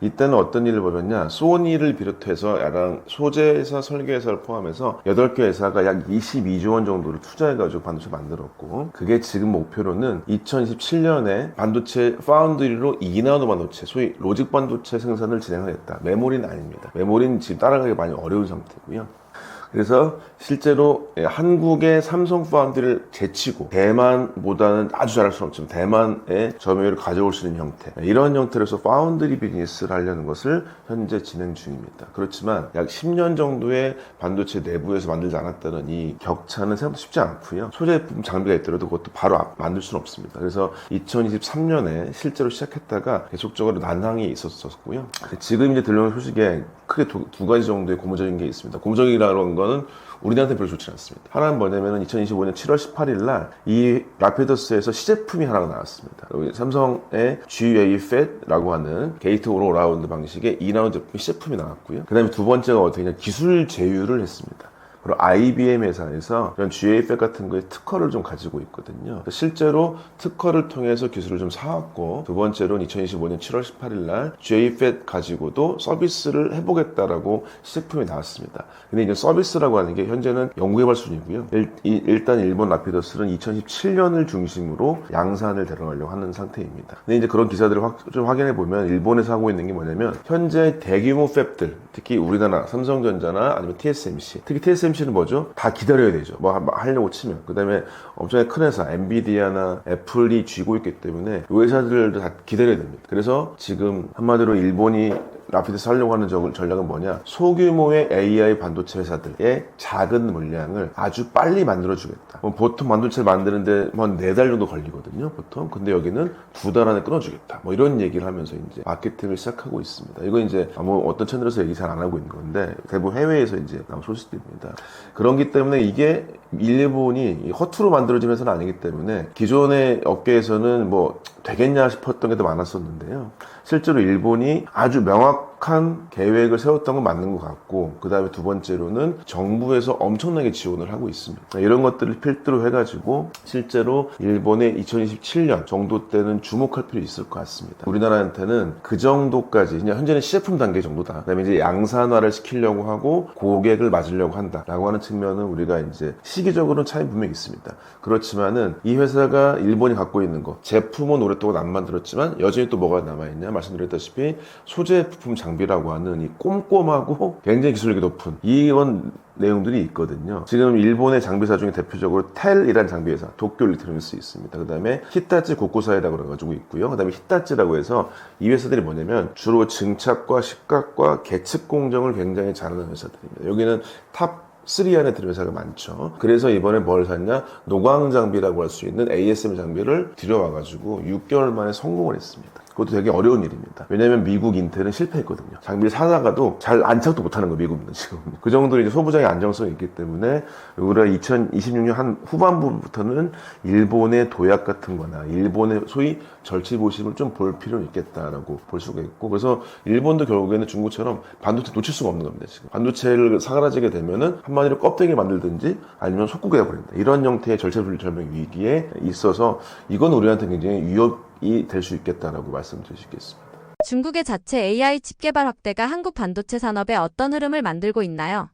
Speaker 2: 이때는 어떤 일을 벌였냐, 소니를 비롯해서 약간 소재회사, 설계회사를 포함해서 8개 회사가 약 22조 원 정도를 투자해가지고 반도체 만들었고, 그게 지금 목표로는 2027년에 반도체 파운드리로 2나노 반도체, 소위 로직 반도체 생산을 진행하겠다. 메모리는 아닙니다. 메모리는 지금 따라가기 많이 어려운 상태고요. 그래서 실제로 한국의 삼성 파운드를 제치고 대만보다는 아주 잘할 수는 없지만 대만의 점유율을 가져올 수 있는 형태, 이런 형태로서 파운드리 비즈니스를 하려는 것을 현재 진행 중입니다. 그렇지만 약 10년 정도의 반도체 내부에서 만들지 않았다는 이 격차는 생각보다 쉽지 않고요. 소재품 장비가 있더라도 그것도 바로 만들 수는 없습니다. 그래서 2023년에 실제로 시작했다가 계속적으로 난항이 있었었고요. 지금 이제 들려오는 소식에 크게 두 가지 정도의 고무적인 게 있습니다. 고무적이라는 거는 우리나라한테 별로 좋지 않습니다. 하나는 뭐냐면 2025년 7월 18일 날 이 라피더스에서 시제품이 하나가 나왔습니다. 삼성의 GA-FET라고 하는 게이트 올라운드 방식의 2나노 제품 시제품이 나왔고요. 그 다음에 두 번째가 어떻게 냐 기술 제휴를 했습니다. 그리고 IBM 회사에서 이런 GA-FET 같은 거에 특허를 좀 가지고 있거든요. 실제로 특허를 통해서 기술을 좀 사왔고, 두 번째로는 2025년 7월 18일 날 GA-FET 가지고도 서비스를 해보겠다라고 시제품이 나왔습니다. 근데 이제 서비스라고 하는 게 현재는 연구개발 수준이고요. 일단 일본 라피더스는 2017년을 중심으로 양산을 대응하려고 하는 상태입니다. 근데 이제 그런 기사들을 좀 확인해 보면 일본에서 하고 있는 게 뭐냐면, 현재 대규모 팹들, 특히 우리나라 삼성전자나 아니면 TSMC, 특히 TSMC는 뭐죠? 다 기다려야 되죠. 뭐 하려고 치면. 그 다음에 엄청나게 큰 회사, 엔비디아나 애플이 쥐고 있기 때문에 이 회사들도 다 기다려야 됩니다. 그래서 지금 한마디로 일본이 라피드스 하려고 하는 전략은 뭐냐, 소규모의 AI 반도체 회사들의 작은 물량을 아주 빨리 만들어주겠다. 보통 반도체를 만드는데 한 4달 정도 걸리거든요, 보통. 근데 여기는 2달 안에 끊어주겠다. 뭐 이런 얘기를 하면서 이제 마케팅을 시작하고 있습니다. 이거 이제 뭐 어떤 채널에서 얘기 잘 안 하고 있는 건데, 대부분 해외에서 이제 나온 소식들입니다. 그렇기 때문에 이게 일본이 허투루 만들어진 회사는 아니기 때문에 기존의 업계에서는 뭐 되겠냐 싶었던 게 더 많았었는데요. 실제로 일본이 아주 명확한 계획을 세웠던 건 맞는 것 같고, 그 다음에 두 번째로는 정부에서 엄청나게 지원을 하고 있습니다. 이런 것들을 필두로 해가지고 실제로 일본의 2027년 정도 때는 주목할 필요 있을 것 같습니다. 우리나라한테는 그 정도까지, 그냥 현재는 시제품 단계 정도다. 그 다음에 이제 양산화를 시키려고 하고 고객을 맞으려고 한다라고 하는 측면은 우리가 이제 시기적으로는 차이 분명히 있습니다. 그렇지만은 이 회사가 일본이 갖고 있는 거, 제품은 오랫동안 안 만들었지만 여전히 또 뭐가 남아있냐, 말씀드렸다시피 소재 부품 장비라고 하는 이 꼼꼼하고 굉장히 기술력이 높은 이런 내용들이 있거든요. 지금 일본의 장비사 중에 대표적으로 텔이라는 장비회사, 도쿄 일렉트로닉스 있습니다. 그 다음에 히타치 고쿠사이라고 그래가지고 있고요. 그 다음에 히타치라고 해서 이 회사들이 뭐냐면 주로 증착과 식각과 계측 공정을 굉장히 잘하는 회사들입니다. 여기는 탑 3 안에 들은 회사가 많죠. 그래서 이번에 뭘 샀냐, 노광 장비라고 할 수 있는 ASM 장비를 들여와가지고 6개월 만에 성공을 했습니다. 그것도 되게 어려운 일입니다. 왜냐면 미국 인텔은 실패했거든요. 장비를 사다가도 잘 안착도 못하는 거예요, 미국은 지금. 그 정도로 이제 소부장의 안정성이 있기 때문에 우리가 2026년 한 후반부부터는 일본의 도약 같은 거나 일본의 소위 절치부심을 좀 볼 필요는 있겠다라고 볼 수가 있고, 그래서 일본도 결국에는 중국처럼 반도체 놓칠 수가 없는 겁니다, 지금. 반도체를 사그라지게 되면은 한마디로 껍데기 만들든지 아니면 속국이 돼버린다. 이런 형태의 절체절명 위기에 있어서 이건 우리한테 굉장히 위협이 될 수 있겠다라고 말씀드릴 수 있겠습니다.
Speaker 1: 중국의 자체 AI 칩 개발 확대가 한국 반도체 산업에 어떤 흐름을 만들고 있나요?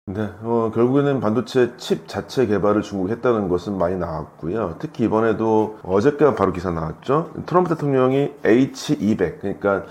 Speaker 2: 네, 결국에는 반도체 칩 자체 개발을 중국이 했다는 것은 많이 나왔고요. 특히 이번에도 어저께 바로 기사 나왔죠. 트럼프 대통령이 H200, 그러니까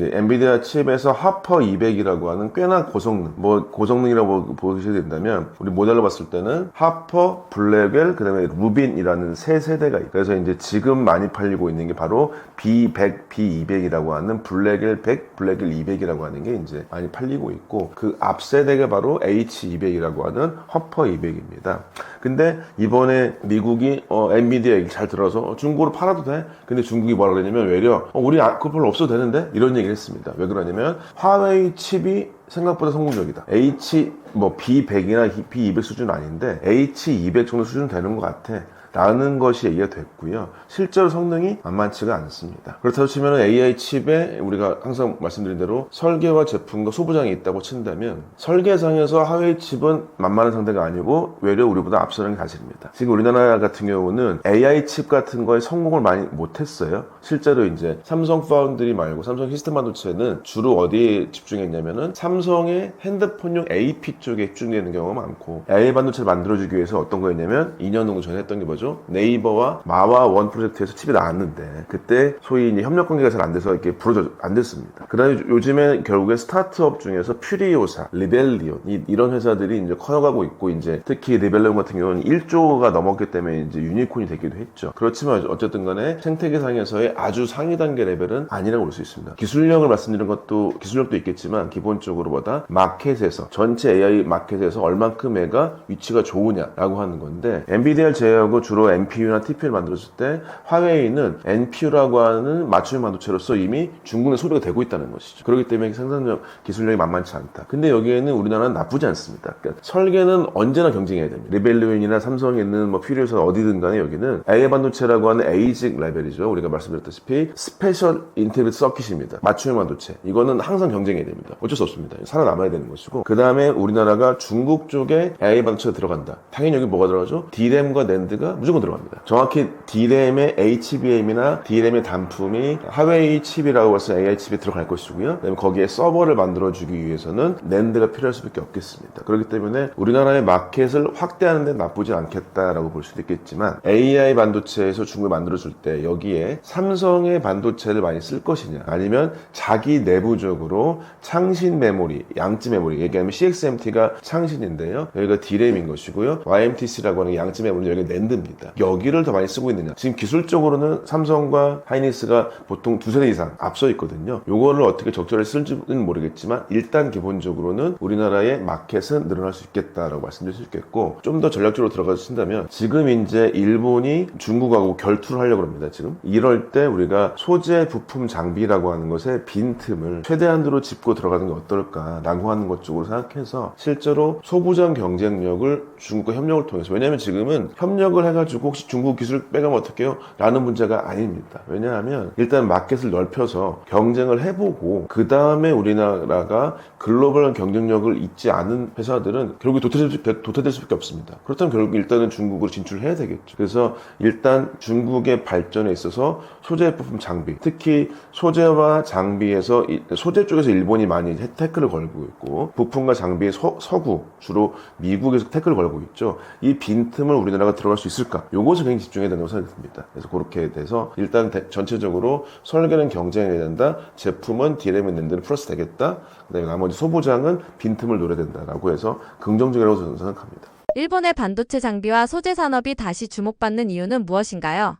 Speaker 2: 엔비디아 칩에서 하퍼 200이라고 하는 꽤나 고성능, 고성능이라고 보셔야 된다면 우리 모델로 봤을 때는 하퍼, 블랙웰, 그다음에 루빈이라는 세 세대가 있어요. 그래서 이제 지금 많이 팔리고 있는 게 바로 B100, B200이라고 하는 블랙웰 100, 블랙웰 200이라고 하는 게 이제 많이 팔리고 있고, 그 앞 세대가 바로 H200이라고 하는 허퍼 200입니다. 근데 이번에 미국이 엔비디아 얘기를 잘 들어서 중국으로 팔아도 돼? 근데 중국이 뭐라 그랬냐면 외려 우리 그거 별로 없어도 되는데? 이런 얘기를 했습니다. 왜 그러냐면 화웨이 칩이 생각보다 성공적이다. B100이나 B200 수준은 아닌데 H200 정도 수준은 되는 것 같아. 라는 것이 얘기가 됐고요. 실제로 성능이 만만치가 않습니다. 그렇다고 치면 AI 칩에 우리가 항상 말씀드린 대로 설계와 제품과 소부장이 있다고 친다면 설계상에서 하웨이 칩은 만만한 상대가 아니고 외려 우리보다 앞서는 게 사실입니다. 지금 우리나라 같은 경우는 AI 칩 같은 거에 성공을 많이 못했어요. 실제로 이제 삼성 파운드리 말고 삼성 시스템 반도체는 주로 어디에 집중했냐면은 삼성의 핸드폰용 AP 쪽에 집중되는 경우가 많고, AI 반도체를 만들어주기 위해서 어떤 거였냐면 2년 정도 전에 했던 게 뭐죠? 네이버와 마와 원 프로젝트에서 칩이 나왔는데 그때 소위 이제 협력 관계가 잘 안 돼서 이렇게 부러져 안 됐습니다. 그다음에 요즘에 결국에 스타트업 중에서 퓨리오사, 리벨리온 이런 회사들이 이제 커져가고 있고, 이제 특히 리벨리온 같은 경우는 1조가 넘었기 때문에 이제 유니콘이 되기도 했죠. 그렇지만 어쨌든 간에 생태계상에서의 아주 상위 단계 레벨은 아니라고 볼 수 있습니다. 기술력을 말씀드린 것도 기술력도 있겠지만 기본적으로 뭐다? 마켓에서 전체 AI 마켓에서 얼만큼의가 위치가 좋으냐라고 하는 건데, 엔비디아를 제외하고 주로 NPU나 TPU를 만들었을 때 화웨이는 NPU라고 하는 맞춤형 반도체로서 이미 중국에 소비가 되고 있다는 것이죠. 그렇기 때문에 생산력, 기술력이 만만치 않다. 근데 여기에는 우리나라는 나쁘지 않습니다. 그러니까 설계는 언제나 경쟁해야 됩니다. 리벨리온이나 삼성에 있는 뭐 퓨리오사 어디든 간에 여기는 AI 반도체라고 하는 에이직 레벨이죠. 우리가 말씀드렸다시피 스페셜 인테그레이트 서킷입니다. 맞춤형 반도체. 이거는 항상 경쟁해야 됩니다. 어쩔 수 없습니다. 살아남아야 되는 것이고, 그 다음에 우리나라가 중국 쪽에 AI 반도체가 들어간다. 당연히 여기 뭐가 들어가죠? D램과 낸드가 무조건 들어갑니다. 정확히 D램의 HBM이나 D램의 단품이 하웨이 칩이라고 해서 AI 칩에 들어갈 것이고요. 그다음에 거기에 서버를 만들어주기 위해서는 낸드가 필요할 수밖에 없겠습니다. 그렇기 때문에 우리나라의 마켓을 확대하는 데 나쁘지 않겠다라고 볼 수도 있겠지만, AI 반도체에서 중국에 만들어줄 때 여기에 삼성의 반도체를 많이 쓸 것이냐, 아니면 자기 내부적으로 창신 메모리, 양지 메모리, 얘기하면 CXMT가 창신인데요. 여기가 D램인 것이고요. YMTC라고 하는 양지 메모리, 여기가 낸드입니다. 여기를 더 많이 쓰고 있느냐. 지금 기술적으로는 삼성과 하이닉스가 보통 두세대 이상 앞서 있거든요. 요거를 어떻게 적절히 쓸지는 모르겠지만 일단 기본적으로는 우리나라의 마켓은 늘어날 수 있겠다라고 말씀드릴 수 있겠고, 좀 더 전략적으로 들어가서 친다면 지금 이제 일본이 중국하고 결투를 하려고 합니다. 지금 이럴 때 우리가 소재, 부품, 장비라고 하는 것에 빈틈을 최대한으로 짚고 들어가는 게 어떨까라고 하는 것 쪽으로 생각해서 실제로 소부장 경쟁력을 중국과 협력을 통해서, 왜냐하면 지금은 협력을 해가지고 혹시 중국 기술 빼가면 어떡해요? 라는 문제가 아닙니다. 왜냐하면 일단 마켓을 넓혀서 경쟁을 해보고 그 다음에 우리나라가 글로벌한 경쟁력을 잊지 않은 회사들은 결국 도태될 수밖에 없습니다. 그렇다면 결국 일단은 중국으로 진출해야 되겠죠. 그래서 일단 중국의 발전에 있어서 소재, 부품, 장비, 특히 소재와 장비에서 소재 쪽에서 일본이 많이 태클을 걸고 있고, 부품과 장비의 서구, 주로 미국에서 태클을 걸고 있죠. 이 빈틈을 우리나라가 들어갈 수 있을까? 요것을 굉장히 집중해야 된다고 생각됩니다. 그래서 그렇게 돼서 일단 전체적으로 설계는 경쟁해야 된다. 제품은 D램에 낸드는 플러스 되겠다. 그 다음에 나머지 소부장은 빈틈을 노려야 된다라고 해서 긍정적이라고 저는 생각합니다.
Speaker 1: 일본의 반도체 장비와 소재 산업이 다시 주목받는 이유는 무엇인가요?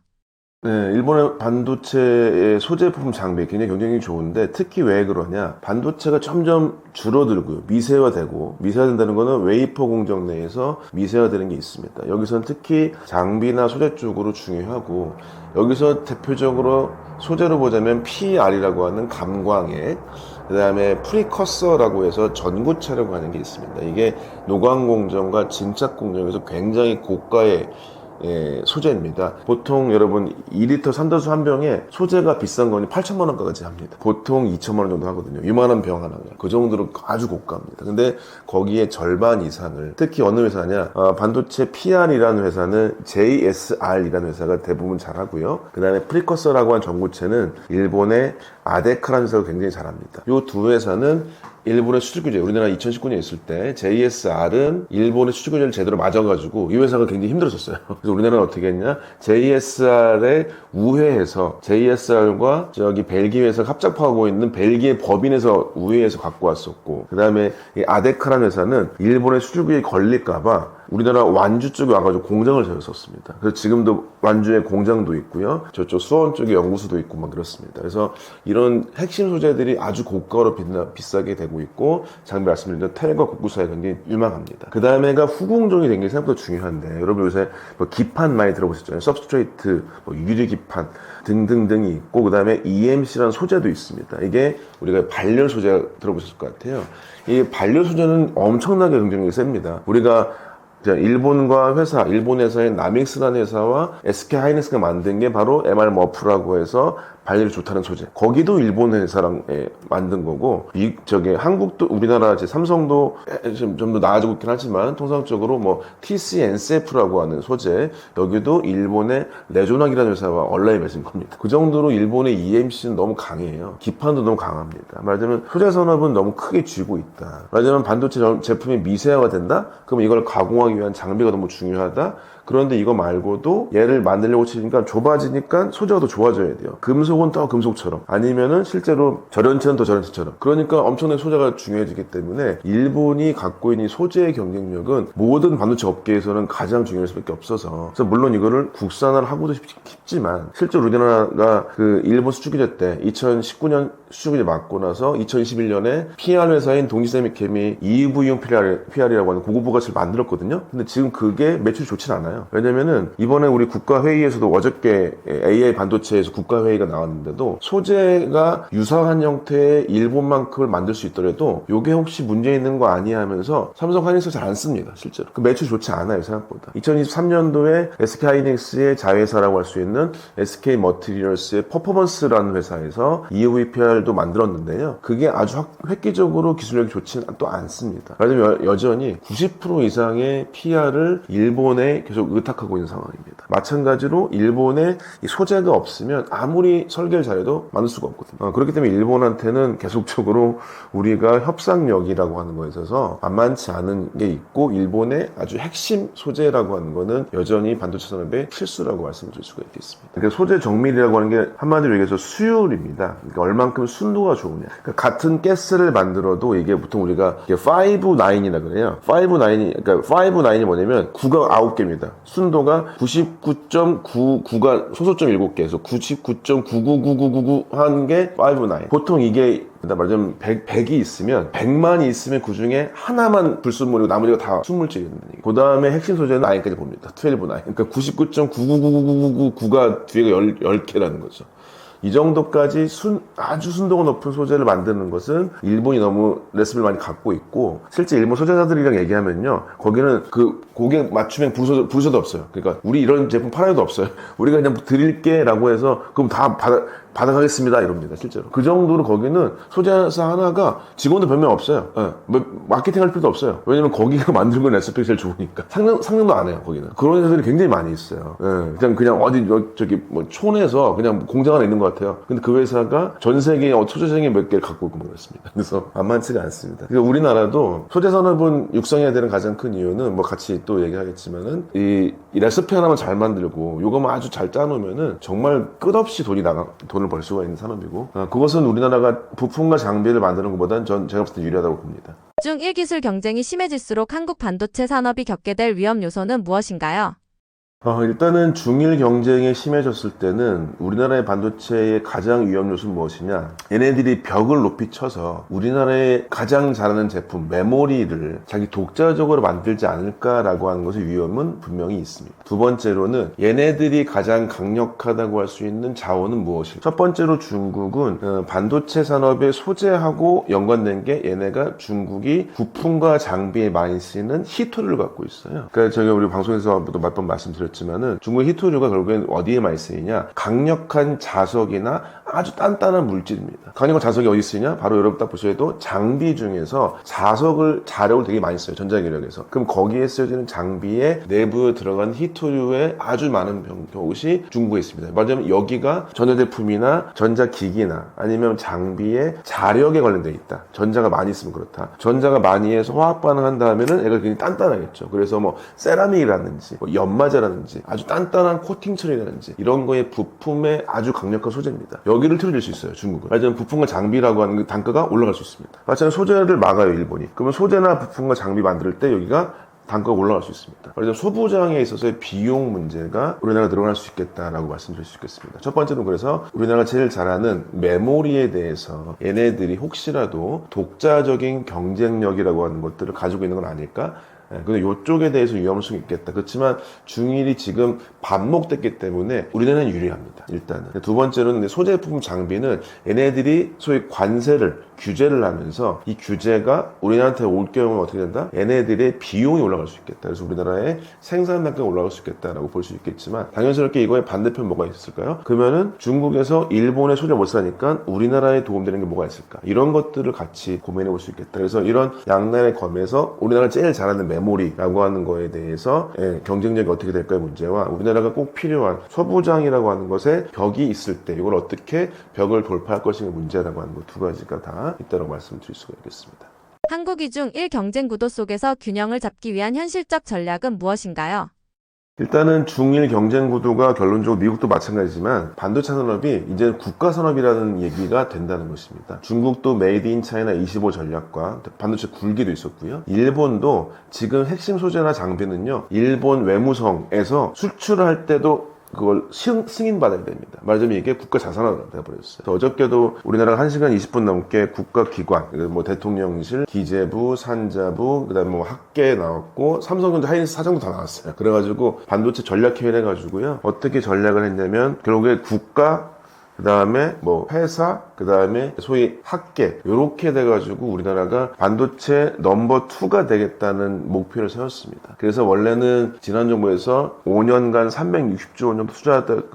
Speaker 2: 네, 일본의 반도체의 소재 부품 장비 굉장히 경쟁력이 좋은데, 특히 왜 그러냐? 반도체가 점점 줄어들고요. 미세화된다는 거는 웨이퍼 공정 내에서 미세화되는 게 있습니다. 여기서는 특히 장비나 소재 쪽으로 중요하고, 여기서 대표적으로 소재로 보자면 PR이라고 하는 감광액, 그 다음에 프리커서라고 해서 전구체라고 하는 게 있습니다. 이게 노광 공정과 증착 공정에서 굉장히 고가의 소재입니다. 보통 여러분 2리터 산도수 한 병에 소재가 비싼 거니 8천만 원까지 합니다. 보통 2천만 원 정도 하거든요. 이만한 병 하나가. 그 정도로 아주 고가입니다. 근데 거기에 절반 이상을, 특히 어느 회사냐, 반도체 PR이라는 회사는 JSR이라는 회사가 대부분 잘하고요. 그 다음에 프리커서라고 하는 전구체는 일본의 아데카라는 회사가 굉장히 잘합니다. 이 두 회사는 일본의 수출 규제, 우리나라 2019년에 있을 때 JSR은 일본의 수출 규제를 제대로 맞아가지고 이 회사가 굉장히 힘들었었어요. 그래서 우리나라는 어떻게 했냐, JSR에 우회해서 JSR과 저기 벨기에 회사가 합작하고 있는 벨기에 법인에서 우회해서 갖고 왔었고, 그 다음에 이 아데카라는 회사는 일본의 수출 규제에 걸릴까봐 우리나라 완주 쪽에 와가지고 공장을 세웠었습니다. 그래서 지금도 완주에 공장도 있고요. 저쪽 수원 쪽에 연구소도 있고 막 그렇습니다. 그래서 이런 핵심 소재들이 아주 고가로 비싸게 되고 있고, 장비 말씀드린 대로 텔과 곡구사에 굉장히 유망합니다. 그 다음에가 후공정이 된 게 생각보다 중요한데, 여러분 요새 뭐 기판 많이 들어보셨잖아요. 서브스트레이트, 뭐 유리 기판 등등등이 있고, 그 다음에 EMC라는 소재도 있습니다. 이게 우리가 발열 소재 들어보셨을 것 같아요. 이 발열 소재는 엄청나게 경쟁력이 셉니다. 우리가 일본과 회사, 일본 회사인 나믹스라는 회사와 SK 하이닉스가 만든 게 바로 MR 머프라고 해서 발열이 좋다는 소재. 거기도 일본 회사랑 만든 거고, 한국도, 우리나라 삼성도 좀 더 나아지고 있긴 하지만, 통상적으로 뭐, TCNCF라고 하는 소재, 여기도 일본의 레조낙이라는 회사와 얼라이 맺은 겁니다. 그 정도로 일본의 EMC는 너무 강해요. 기판도 너무 강합니다. 말하자면, 소재 산업은 너무 크게 쥐고 있다. 말하자면, 반도체 제품이 미세화가 된다? 그럼 이걸 가공하기 위한 장비가 너무 중요하다? 그런데 이거 말고도 얘를 만들려고 치니까 좁아지니까 소재가 더 좋아져야 돼요. 금속은 더 금속처럼, 아니면은 실제로 저련체는 더 저련체처럼. 그러니까 엄청나게 소재가 중요해지기 때문에 일본이 갖고 있는 소재의 경쟁력은 모든 반도체 업계에서는 가장 중요할 수밖에 없어서, 그래서 물론 이거를 국산화를 하고도 싶지만 실제로 우리나라가 그 일본 수출 규제 때 2019년 수출 규제 맞고 나서 2021년에 PR 회사인 동시세미캠이 EUV용 PR이라고 하는 고급 부가치를 만들었거든요. 근데 지금 그게 매출이 좋진 않아요. 왜냐면은 이번에 우리 국가회의에서도 어저께 AI 반도체에서 국가회의가 나왔는데도 소재가 유사한 형태의 일본만큼을 만들 수 있더라도 이게 혹시 문제 있는 거 아니야 하면서 삼성 하이닉스 잘 안 씁니다. 실제로. 그 매출이 좋지 않아요. 생각보다. 2023년도에 SK 하이닉스의 자회사라고 할 수 있는 SK 머티리얼스의 퍼포먼스라는 회사에서 EUVPR도 만들었는데요. 그게 아주 획기적으로 기술력이 좋지는 또 않습니다. 그래서 여전히 90% 이상의 PR을 일본에 계속 의탁하고 있는 상황입니다. 마찬가지로 일본에 이 소재가 없으면 아무리 설계를 잘해도 만들 수가 없거든요. 그렇기 때문에 일본한테는 계속적으로 우리가 협상력이라고 하는 거에 있어서 만만치 않은 게 있고, 일본의 아주 핵심 소재라고 하는 거는 여전히 반도체 산업의 필수라고 말씀드릴 수가 있겠습니다. 그러니까 소재 정밀이라고 하는 게 한마디로 얘기해서 수율입니다. 그러니까 얼만큼 순도가 좋으냐. 그러니까 같은 가스를 만들어도 이게 보통 우리가 5-9이라 그래요. 5-9이, 그러니까 5-9이 뭐냐면 9가 9개입니다. 순도가 99.99가 소수점 7개에서 99.999999 한 게 5-9. 보통 이게 말하자면 100이 있으면 100만이 있으면 그 중에 하나만 불순물이고 나머지가 다 순물질이거든요. 그 다음에 핵심 소재는 9까지 봅니다. 12-9. 그러니까 99.999999가 뒤에가 10개라는 거죠. 이 정도까지 아주 순도가 높은 소재를 만드는 것은 일본이 너무 레시피를 많이 갖고 있고, 실제 일본 소재사들이랑 얘기하면요, 거기는 그 고객 맞춤형 부서도 없어요. 그러니까 우리 이런 제품 팔아도 없어요. 우리가 그냥 드릴게 라고 해서 그럼 다 받아가겠습니다 이럽니다. 실제로 그 정도로 거기는 소재사 하나가 직원도 몇 명 없어요. 마케팅 할 필요도 없어요. 왜냐면 거기가 만들고 있는 레시피가 제일 좋으니까. 상용도 안 해요. 거기는 그런 회사들이 굉장히 많이 있어요. 그냥 어디 저기 뭐 촌에서 그냥 공장 하나 있는 것 같아요. 근데 그 회사가 전 세계에 소재생이 몇 개를 갖고 있고 그렇습니다. 그래서 만만치가 않습니다. 그러니까 우리나라도 소재 산업은 육성해야 되는 가장 큰 이유는 뭐 같이 또 얘기하겠지만은 이 레시피 하나만 잘 만들고 요거만 아주 잘 짜놓으면은 정말 끝없이 돈을 벌 수가 있는 산업이고, 그것은 우리나라가 부품과 장비를 만드는 것보다는 제가 봤을 때 유리하다고 봅니다.
Speaker 1: 중일 기술 경쟁이 심해질수록 한국 반도체 산업이 겪게 될 위험 요소는 무엇인가요?
Speaker 2: 일단은 중일 경쟁이 심해졌을 때는 우리나라의 반도체의 가장 위험 요소는 무엇이냐, 얘네들이 벽을 높이 쳐서 우리나라의 가장 잘하는 제품 메모리를 자기 독자적으로 만들지 않을까라고 하는 것의 위험은 분명히 있습니다. 두 번째로는 얘네들이 가장 강력하다고 할 수 있는 자원은 무엇일까. 첫 번째로 중국은 반도체 산업의 소재하고 연관된 게, 얘네가 중국이 부품과 장비에 많이 쓰이는 히토류를 갖고 있어요. 그러니까 저희가 우리 방송에서도 몇 번 말씀드렸지만은 중국 히토류가 결국엔 어디에 많이 쓰이냐, 강력한 자석이나 아주 단단한 물질입니다. 강력한 자석이 어디 쓰이냐, 바로 여러분 딱 보셔도 장비 중에서 자력을 되게 많이 써요. 전자기력에서. 그럼 거기에 쓰여지는 장비의 내부에 들어간 히토류의 아주 많은 것이 중국에 있습니다. 말하자면 여기가 전자제품이나 전자기기나 아니면 장비의 자력에 관련되어 있다. 전자가 많이 있으면 그렇다. 전자가 많이 해서 화학 반응한 다음에는 애가 굉장히 단단하겠죠. 그래서 뭐 세라믹이라든지 뭐 연마제라든지 아주 단단한 코팅 처리라든지 이런 거에 부품에 아주 강력한 소재입니다. 여기를 틀어줄 수 있어요. 중국은. 말하자면 부품과 장비라고 하는 단가가 올라갈 수 있습니다. 마찬가지로 소재를 막아요. 일본이. 그러면 소재나 부품과 장비 만들 때 여기가 단가가 올라갈 수 있습니다. 그래서 소부장에 있어서의 비용 문제가 우리나라가 늘어날 수 있겠다라고 말씀드릴 수 있겠습니다. 첫 번째는 그래서 우리나라가 제일 잘하는 메모리에 대해서 얘네들이 혹시라도 독자적인 경쟁력이라고 하는 것들을 가지고 있는 건 아닐까? 근데 이쪽에 대해서 위험성이 있겠다. 그렇지만 중일이 지금 반목됐기 때문에 우리나라는 유리합니다. 일단은. 두 번째로는 소재 부품 장비는 얘네들이 소위 관세를 규제를 하면서 이 규제가 우리나라한테 올 경우는 어떻게 된다? 얘네들의 비용이 올라갈 수 있겠다. 그래서 우리나라의 생산 단가가 올라갈 수 있겠다라고 볼 수 있겠지만 당연스럽게 이거의 반대편 뭐가 있을까요? 그러면은 중국에서 일본의 소재 못 사니까 우리나라에 도움되는 게 뭐가 있을까? 이런 것들을 같이 고민해 볼 수 있겠다. 그래서 이런 양날의 검에서 우리나라가 제일 잘하는 메모리라고 하는 거에 대해서 경쟁력이 어떻게 될까의 문제와 우리나라가 꼭 필요한 소부장이라고 하는 것에 벽이 있을 때 이걸 어떻게 벽을 돌파할 것인가 문제라고 하는 것 두 가지가 다 있다고 말씀드릴 수가 있겠습니다.
Speaker 1: 한국 이중 1 경쟁 구도 속에서 균형을 잡기 위한 현실적 전략은 무엇인가요?
Speaker 2: 일단은 중일 경쟁 구도가 결론적으로 미국도 마찬가지지만 반도체 산업이 이제 국가 산업이라는 얘기가 된다는 것입니다. 중국도 메이드 인 차이나 25 전략과 반도체 굴기도 있었고요. 일본도 지금 핵심 소재나 장비는요. 일본 외무성에서 수출할 때도 그걸 승인받아야 됩니다. 말하자면 이게 국가 자산화가 되어버렸어요. 어저께도 우리나라가 1시간 20분 넘게 국가기관, 뭐 대통령실, 기재부, 산자부, 그 다음에 뭐 학계 나왔고, 삼성전자 하이닉스 사장도 다 나왔어요. 그래가지고 반도체 전략회의를 해가지고요. 어떻게 전략을 했냐면, 결국에 국가, 그 다음에 뭐 회사, 그 다음에 소위 학계 이렇게 돼가지고 우리나라가 반도체 넘버 2가 되겠다는 목표를 세웠습니다. 그래서 원래는 지난 정부에서 5년간 360조 원 정도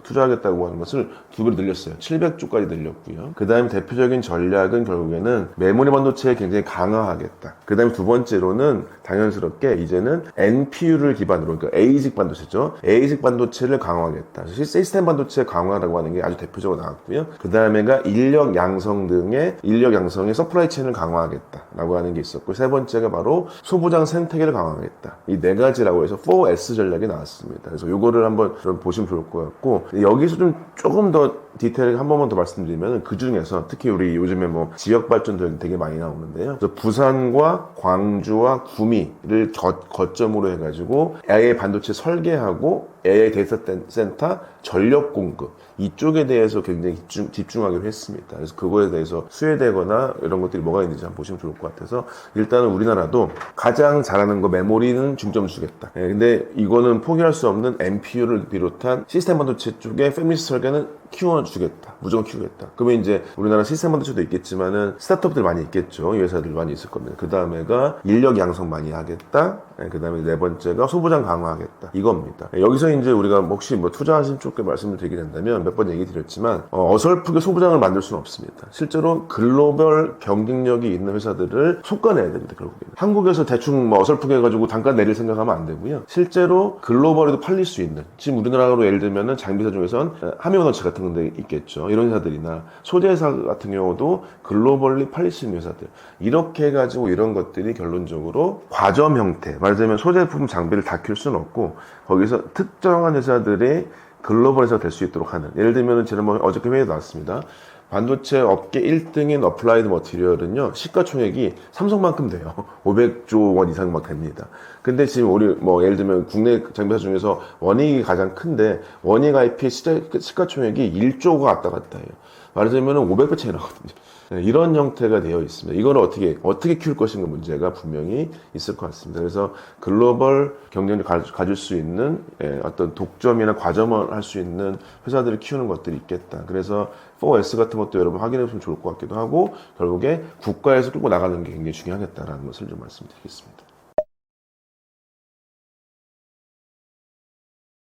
Speaker 2: 투자하겠다고 하는 것을 2배로 늘렸어요. 700조까지 늘렸고요. 그 다음에 대표적인 전략은 결국에는 메모리 반도체에 굉장히 강화하겠다. 그 다음에 두 번째로는 당연스럽게 이제는 NPU를 기반으로, 그러니까 ASIC 반도체죠. ASIC 반도체를 강화하겠다. 시스템 반도체 강화라고 하는 게 아주 대표적으로 나왔고요. 그 다음에가 인력 양성의 서플라이 체인을 강화하겠다라고 하는 게 있었고, 세 번째가 바로 소부장 생태계를 강화하겠다. 이 네 가지라고 해서 4S 전략이 나왔습니다. 그래서 요거를 한번 보시면 좋을 것 같고, 여기서 조금 더 디테일하게 한 번만 더 말씀드리면 그 중에서 특히 우리 요즘에 뭐 지역 발전도 되게 많이 나오는데요. 그래서 부산과 광주와 구미를 거점으로 해가지고 AI 반도체 설계하고 AI 데이터 센터 전력 공급 이쪽에 대해서 굉장히 집중하기로 했습니다. 그래서 그거에 대해서 수혜되거나 이런 것들이 뭐가 있는지 한번 보시면 좋을 것 같아서 일단은 우리나라도 가장 잘하는 거 메모리는 중점 주겠다. 근데 이거는 포기할 수 없는 NPU를 비롯한 시스템 반도체 쪽에 패밀리스 설계는 키워주겠다. 무조건 키우겠다. 그러면 이제 우리나라 시스템 반도체도 있겠지만은 스타트업들 많이 있겠죠. 이 회사들 많이 있을 겁니다. 그 다음에가 인력 양성 많이 하겠다. 그 다음에 네 번째가 소부장 강화하겠다. 이겁니다. 여기서 이제 우리가 혹시 뭐 투자하신 쪽에 말씀을 드리게 된다면 몇 번 얘기 드렸지만 어설프게 소부장을 만들 수는 없습니다. 실제로 글로벌 경쟁력이 있는 회사들을 속아내야 됩니다. 결국에는. 한국에서 대충 뭐 어설프게 해가지고 단가 내릴 생각하면 안 되고요. 실제로 글로벌에도 팔릴 수 있는 지금 우리나라로 예를 들면 장비사 중에선 하미원어치 같은 데 있겠죠. 이런 회사들이나 소재회사 같은 경우도 글로벌리 팔릴 수 있는 회사들 이렇게 해가지고 이런 것들이 결론적으로 과점 형태 말하자면 소재품 장비를 다 키울 수는 없고 거기서 특정한 회사들이 글로벌 회사가 될 수 있도록 하는 예를 들면 지난번 어저께 회의에 나왔습니다. 반도체 업계 1등인 어플라이드 머티리얼은요, 시가총액이 삼성만큼 돼요. 500조 원 이상 막 됩니다. 근데 지금 우리, 뭐, 예를 들면 국내 장비사 중에서 원익이 가장 큰데, 원익 IP 시가총액이 1조가 왔다 갔다 해요. 말하자면 500배 차이 나거든요. 이런 형태가 되어 있습니다. 이걸 어떻게 키울 것인가 문제가 분명히 있을 것 같습니다. 그래서 글로벌 경쟁력 가질 수 있는 어떤 독점이나 과점을 할 수 있는 회사들을 키우는 것들이 있겠다. 그래서 4S 같은 것도 여러분 확인해 보시면 좋을 것 같기도 하고 결국에 국가에서 끌고 나가는 게 굉장히 중요하겠다라는 것을 좀 말씀드리겠습니다.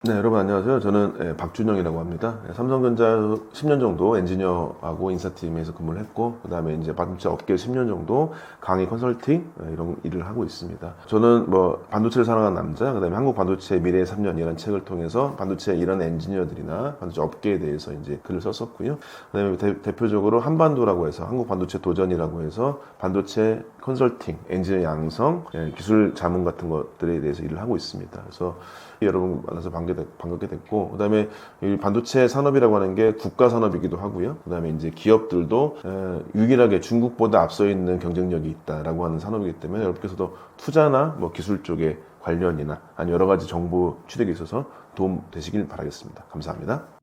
Speaker 2: 네, 여러분 안녕하세요. 저는 박준영이라고 합니다. 삼성전자 10년 정도 엔지니어하고 인사팀에서 근무를 했고 그 다음에 이제 반도체 업계 10년 정도 강의 컨설팅 이런 일을 하고 있습니다. 저는 뭐 반도체를 사랑하는 남자, 그 다음에 한국 반도체 미래의 3년이라는 책을 통해서 반도체 이런 엔지니어들이나 반도체 업계에 대해서 이제 글을 썼었고요. 그 다음에 대표적으로 한반도라고 해서 한국 반도체 도전이라고 해서 반도체 컨설팅, 엔지니어 양성, 기술 자문 같은 것들에 대해서 일을 하고 있습니다. 그래서 여러분 만나서 반갑게 됐고, 그 다음에 이 반도체 산업이라고 하는 게 국가 산업이기도 하고요. 그 다음에 이제 기업들도 유일하게 중국보다 앞서 있는 경쟁력이 있다라고 하는 산업이기 때문에 여러분께서도 투자나 뭐 기술 쪽에 관련이나 아니 여러 가지 정보 취득에 있어서 도움 되시길 바라겠습니다. 감사합니다.